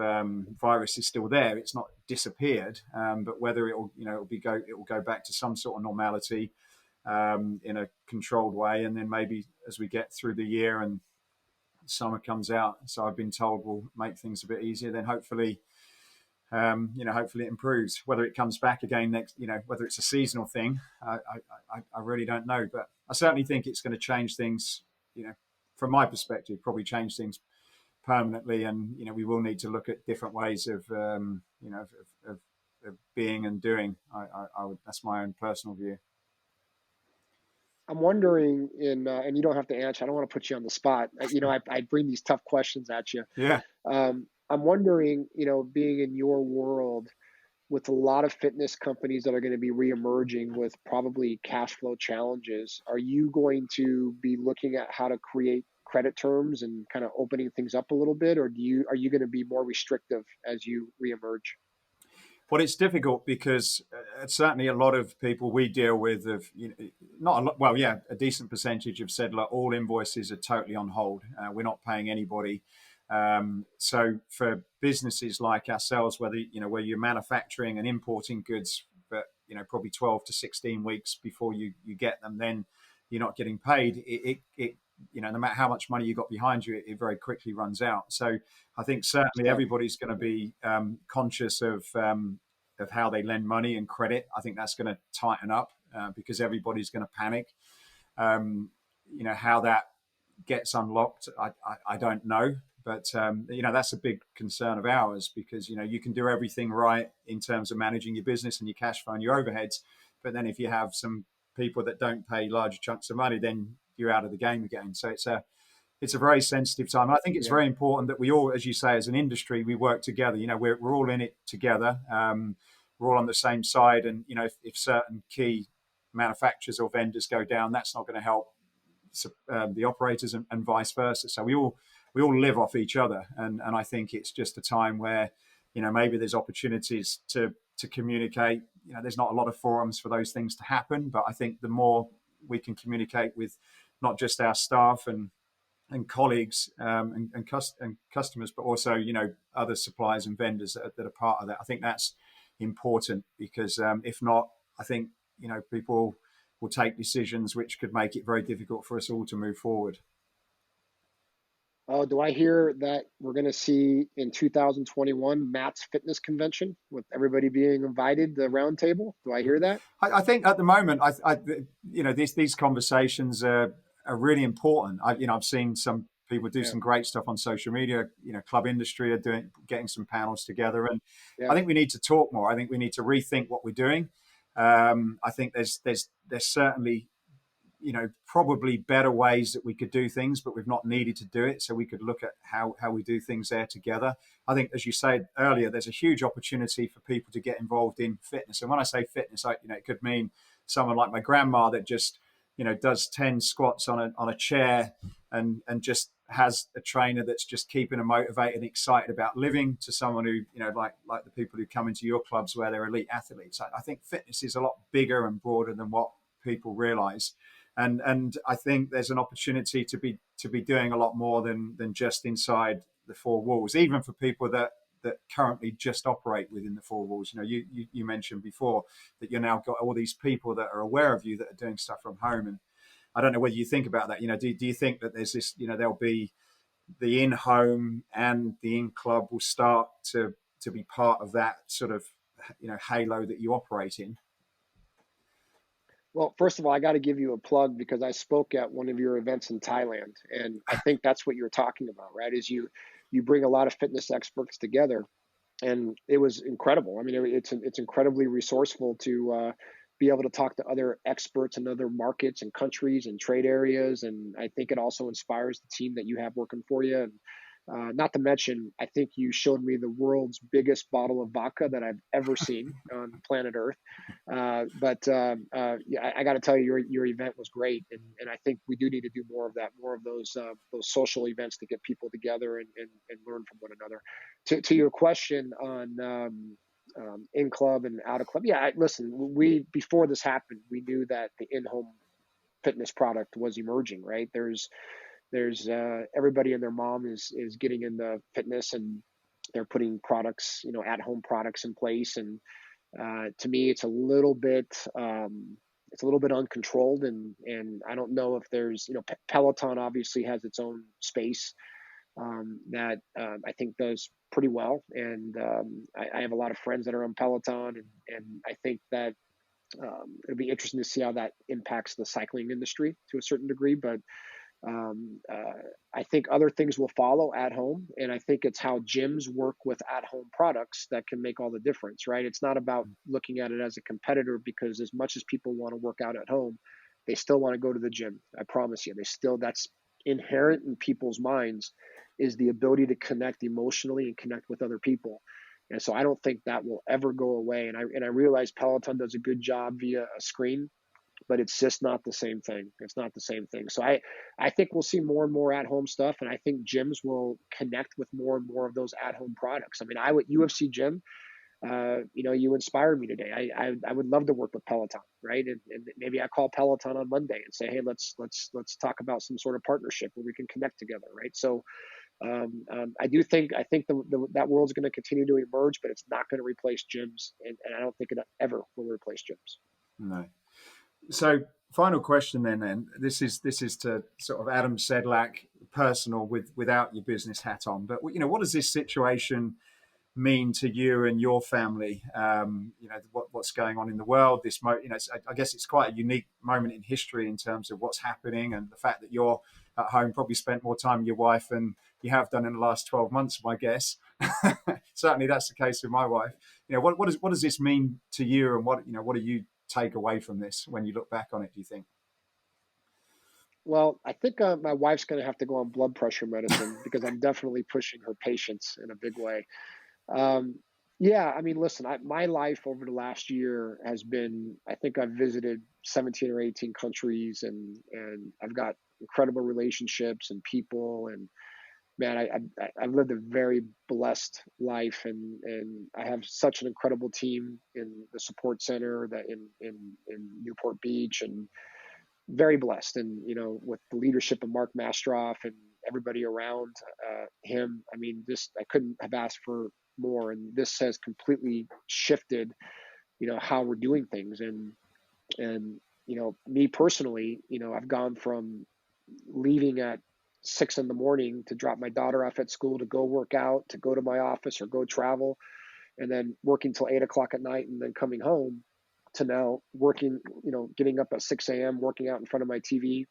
virus is still there. It's not disappeared, but whether it will go back to some sort of normality in a controlled way, and then maybe as we get through the year and summer comes out, so I've been told will make things a bit easier. Then hopefully it improves. Whether it comes back again next, whether it's a seasonal thing, I really don't know. But I certainly think it's going to change things. From my perspective, probably change things permanently, and we will need to look at different ways of of being and doing. I would. That's my own personal view. I'm wondering, and you don't have to answer. I don't want to put you on the spot. I bring these tough questions at you. Yeah. I'm wondering, being in your world with a lot of fitness companies that are going to be reemerging with probably cash flow challenges, are you going to be looking at how to create credit terms and kind of opening things up a little bit, or are you going to be more restrictive as you reemerge? Well, it's difficult because certainly a lot of people we deal with have, not a lot, well, yeah, a decent percentage have said, look, all invoices are totally on hold. We're not paying anybody. So for businesses like ourselves, where you're manufacturing and importing goods, but probably 12 to 16 weeks before you get them, then you're not getting paid. It no matter how much money you got behind you, it very quickly runs out. So I think certainly everybody's going to be conscious of how they lend money and credit. I think that's going to tighten up because everybody's going to panic. How that gets unlocked, I don't know. But that's a big concern of ours, because you can do everything right in terms of managing your business and your cash flow and your overheads, but then if you have some people that don't pay large chunks of money, then you're out of the game again. So it's a very sensitive time. And I think it's very important that we all, as you say, as an industry, we work together. We're all in it together. We're all on the same side, and if certain key manufacturers or vendors go down, that's not going to help the operators, and vice versa. So we all live off each other, and I think it's just a time where maybe there's opportunities to communicate. There's not a lot of forums for those things to happen, but I think the more we can communicate with not just our staff and colleagues and customers, but also other suppliers and vendors that are part of that, I think that's important, because if not, I think people will take decisions which could make it very difficult for us all to move forward. Oh, do I hear that we're going to see in 2021 Matt's fitness convention with everybody being invited, the round table? Do I hear that? I think at the moment, these conversations are really important. I've seen some people do some great stuff on social media. Club industry are getting some panels together, and I think we need to talk more. I think we need to rethink what we're doing. I think there's certainly probably better ways that we could do things, but we've not needed to do it. So we could look at how we do things there together. I think, as you said earlier, there's a huge opportunity for people to get involved in fitness. And when I say fitness, it could mean someone like my grandma that just, does 10 squats on a chair and just has a trainer that's just keeping them motivated and excited about living, to someone who, like the people who come into your clubs where they're elite athletes. I think fitness is a lot bigger and broader than what people realize. And I think there's an opportunity to be doing a lot more than just inside the four walls, even for people that currently just operate within the four walls. You mentioned before that you've now got all these people that are aware of you that are doing stuff from home. And I don't know whether you think about that. Do you think that there's this, there'll be the in-home and the in-club will start to be part of that sort of, halo that you operate in? Well, first of all, I got to give you a plug because I spoke at one of your events in Thailand, and I think that's what you're talking about, right? Is you bring a lot of fitness experts together, and it was incredible. I mean, it's incredibly resourceful to be able to talk to other experts in other markets and countries and trade areas, and I think it also inspires the team that you have working for you. And Not to mention, I think you showed me the world's biggest bottle of vodka that I've ever seen on planet Earth. Yeah, I got to tell you, your event was great, and I think we do need to do more of that, more of those social events to get people together and learn from one another. To your question on in club and out of club, yeah, listen, we before this happened, we knew that the in home fitness product was emerging, right? There's everybody and their mom is getting into fitness, and they're putting products, at home products in place. And to me, it's a little bit uncontrolled, and I don't know if there's, Peloton obviously has its own space that I think does pretty well. And I have a lot of friends that are on Peloton, and I think that it'll be interesting to see how that impacts the cycling industry to a certain degree. But um, uh, I think other things will follow at home, and I think it's how gyms work with at-home products that can make all the difference, right? It's not about looking at it as a competitor, because as much as people want to work out at home, they still want to go to the gym. I promise you, that's inherent in people's minds, is the ability to connect emotionally and connect with other people. And so I don't think that will ever go away. And I realize Peloton does a good job via a screen, but it's just not the same thing. It's not the same thing. So I think we'll see more and more at home stuff, and I think gyms will connect with more and more of those at home products. I mean, I would UFC GYM. You inspired me today. I would love to work with Peloton, right? And maybe I call Peloton on Monday and say, hey, let's talk about some sort of partnership where we can connect together, right? So I think that world's going to continue to emerge, but it's not going to replace gyms, and I don't think it ever will replace gyms. No. So, final question then. Then this is to sort of Adam Sedlack, personal, without your business hat on. But what does this situation mean to you and your family? What's going on in the world. I guess it's quite a unique moment in history in terms of what's happening, and the fact that you're at home, probably spent more time with your wife than you have done in the last 12 months, my guess. Certainly, that's the case with my wife. What does this mean to you, and what do you take away from this when you look back on it? Do you think? Well, I think my wife's going to have to go on blood pressure medicine, because I'm definitely pushing her patience in a big way. Um, yeah, I mean, listen, my life over the last year has been, I think I've visited 17 or 18 countries, and I've got incredible relationships and people. And man, I've lived a very blessed life, and I have such an incredible team in the support center that in Newport Beach, and very blessed. And with the leadership of Mark Mastroff and everybody around him, I mean, this I couldn't have asked for more. And this has completely shifted, how we're doing things. And me personally, I've gone from leaving at 6 in the morning to drop my daughter off at school, to go work out, to go to my office or go travel, and then working till 8 o'clock at night, and then coming home, to now working, getting up at 6 a.m., working out in front of my TV,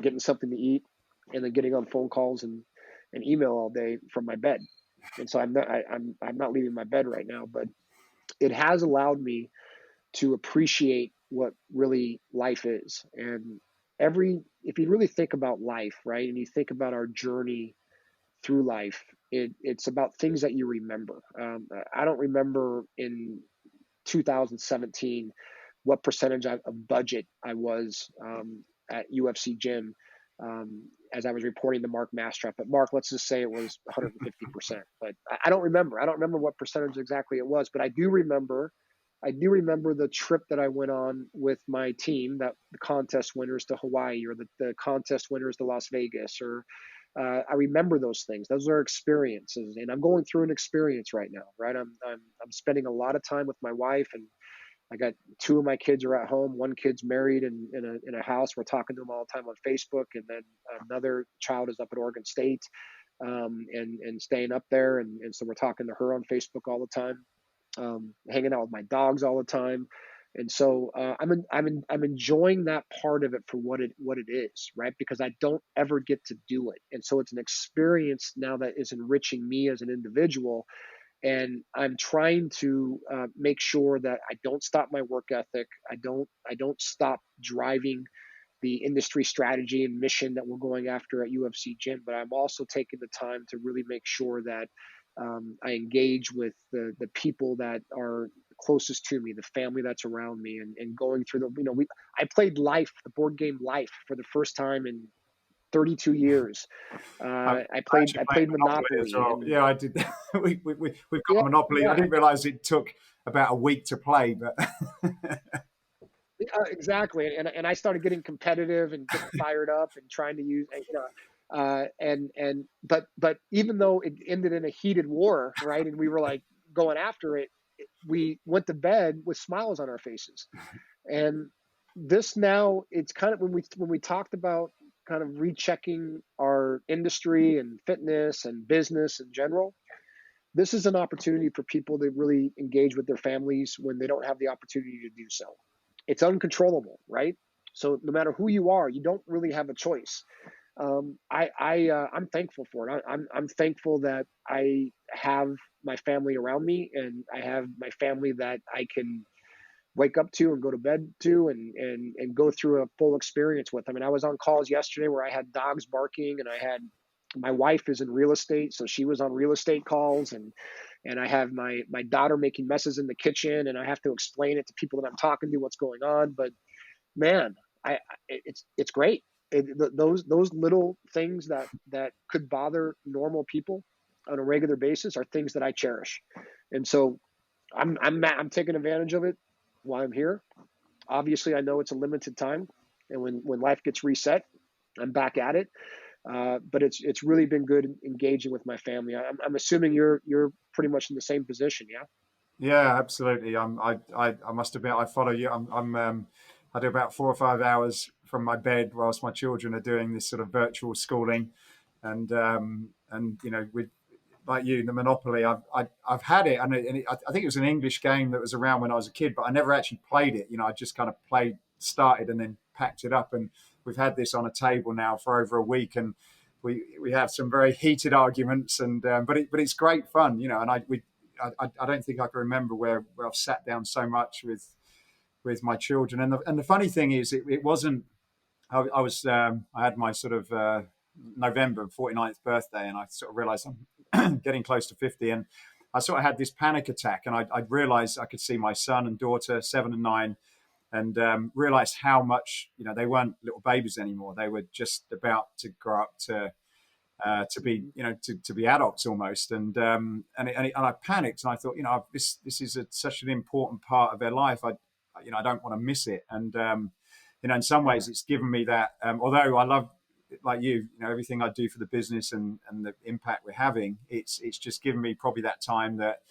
getting something to eat, and then getting on phone calls and email all day from my bed. And so I'm not leaving my bed right now, but it has allowed me to appreciate what really life is. And if you really think about life, right, and you think about our journey through life, it's about things that you remember. I don't remember in 2017 what percentage of budget I was at UFC GYM, as I was reporting to Mark Mastrap. But Mark, let's just say it was 150%. But I don't remember. I don't remember what percentage exactly it was, but I do remember. I do remember the trip that I went on with my team, that the contest winners to Hawaii, or the contest winners to Las Vegas, or I remember those things. Those are experiences, and I'm going through an experience right now. Right, I'm spending a lot of time with my wife, and I got two of my kids are at home. One kid's married and in a house. We're talking to them all the time on Facebook, and then another child is up at Oregon State, and staying up there, and so we're talking to her on Facebook all the time, hanging out with my dogs all the time. And so I'm enjoying that part of it for what it is, right? Because I don't ever get to do it, and so it's an experience now that is enriching me as an individual. And I'm trying to make sure that I don't stop my work ethic. I don't stop driving the industry strategy and mission that we're going after at UFC GYM, but I'm also taking the time to really make sure that I engage with the people that are closest to me, the family that's around me, and going through I played Life, the board game Life, for the first time in 32 years. I I actually played played Monopoly as Monopoly, well. and Yeah, I did. We've got yeah, Monopoly. I yeah, didn't realize it took about a week to play, but yeah, exactly. And I started getting competitive and getting fired up and trying to use, and but even though it ended in a heated war, right, and we were like going after it, we went to bed with smiles on our faces. And this now, it's kind of when we talked about kind of rechecking our industry and fitness and business in general, this is an opportunity for people to really engage with their families when they don't have the opportunity to do so. It's uncontrollable, right? So no matter who you are, you don't really have a choice. I'm thankful for it. I'm thankful that I have my family around me, and I have my family that I can wake up to and go to bed to, and go through a full experience with. I mean, I was on calls yesterday where I had dogs barking, and I had my wife is in real estate, so she was on real estate calls, and I have my daughter making messes in the kitchen, and I have to explain it to people that I'm talking to what's going on. But man, it's great. Those little things that could bother normal people on a regular basis are things that I cherish, and so I'm taking advantage of it while I'm here. Obviously, I know it's a limited time, and when life gets reset, I'm back at it. But it's really been good engaging with my family. I'm assuming you're pretty much in the same position, yeah. yeah, absolutely. I must admit, I follow you. I do about 4 or 5 hours from my bed whilst my children are doing this sort of virtual schooling, and with like you, the Monopoly. I've had it, I think it was an English game that was around when I was a kid, but I never actually played it. I just kind of started, and then packed it up, and we've had this on a table now for over a week, and we have some very heated arguments, and but it's great fun, and I don't think I can remember where I've sat down so much with my children. And the funny thing is, it wasn't. I had my sort of November 49th birthday, and I sort of realized I'm getting close to 50, and I sort of had this panic attack, and I realized I could see my son and daughter, 7 and 9, and realized how much they weren't little babies anymore. They were just about to grow up to be to be adults almost, and I panicked, and I thought, this is such an important part of their life. I don't want to miss it, and in some ways it's given me that. Although I love, like everything I do for the business and the impact we're having, it's just given me probably that time that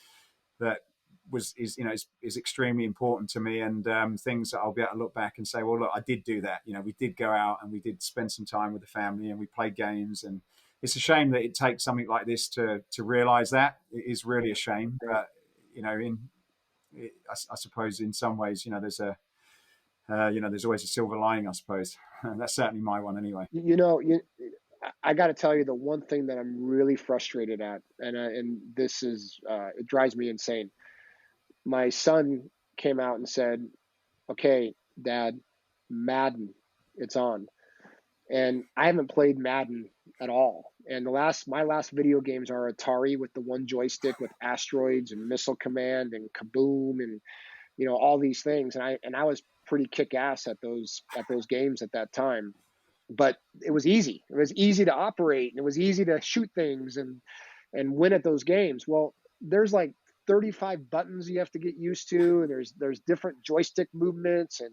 is extremely important to me, and things that I'll be able to look back and say, well, look, I did do that. We did go out and we did spend some time with the family, and we played games. And it's a shame that it takes something like this to realize that. It is really a shame, but I suppose in some ways, there's always a silver lining, I suppose. And that's certainly my one anyway. I got to tell you, the one thing that I'm really frustrated at, and this is it drives me insane. My son came out and said, "Okay, Dad, Madden, it's on." And I haven't played Madden at all. And my last video games are Atari with the one joystick with asteroids and Missile Command and Kaboom and all these things. And I was pretty kick ass at those games at that time. But it was easy. It was easy to operate, and it was easy to shoot things and win at those games. Well, there's like 35 buttons you have to get used to, and there's different joystick movements, and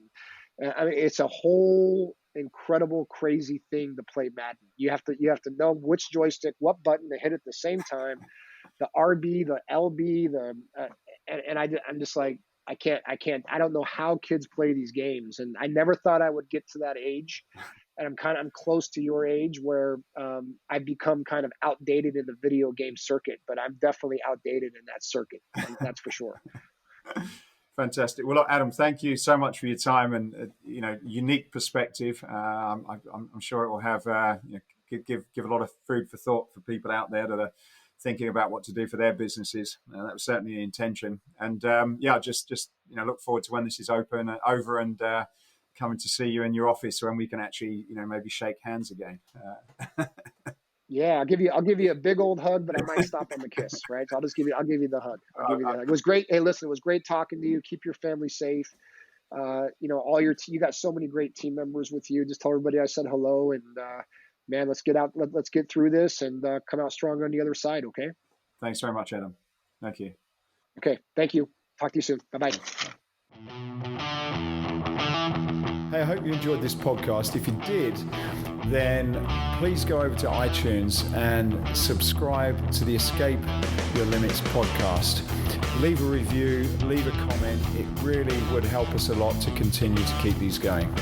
I mean, it's a whole incredible, crazy thing to play Madden. You have to know which joystick, what button to hit at the same time, the RB, the LB, I'm just like, I don't know how kids play these games, and I never thought I would get to that age. And I'm close to your age where I've become kind of outdated in the video game circuit, but I'm definitely outdated in that circuit. That's for sure. Fantastic. Well, look, Adam, thank you so much for your time and unique perspective. I'm sure it will have give a lot of food for thought for people out there that are thinking about what to do for their businesses. That was certainly the intention. And just look forward to when this is over and coming to see you in your office when we can actually, maybe shake hands again. Yeah, I'll give you a big old hug, but I might stop on the kiss, right? So I'll give you the hug. I'll give you the hug. It was great. Hey, listen, it was great talking to you. Keep your family safe. You got so many great team members with you. Just tell everybody I said hello, and man, let's get through this and come out stronger on the other side. Okay. Thanks very much, Adam. Thank you. Okay. Thank you. Talk to you soon. Bye-bye. Hey, I hope you enjoyed this podcast. If you did, then please go over to iTunes and subscribe to the Escape Your Limits podcast. Leave a review, leave a comment. It really would help us a lot to continue to keep these going.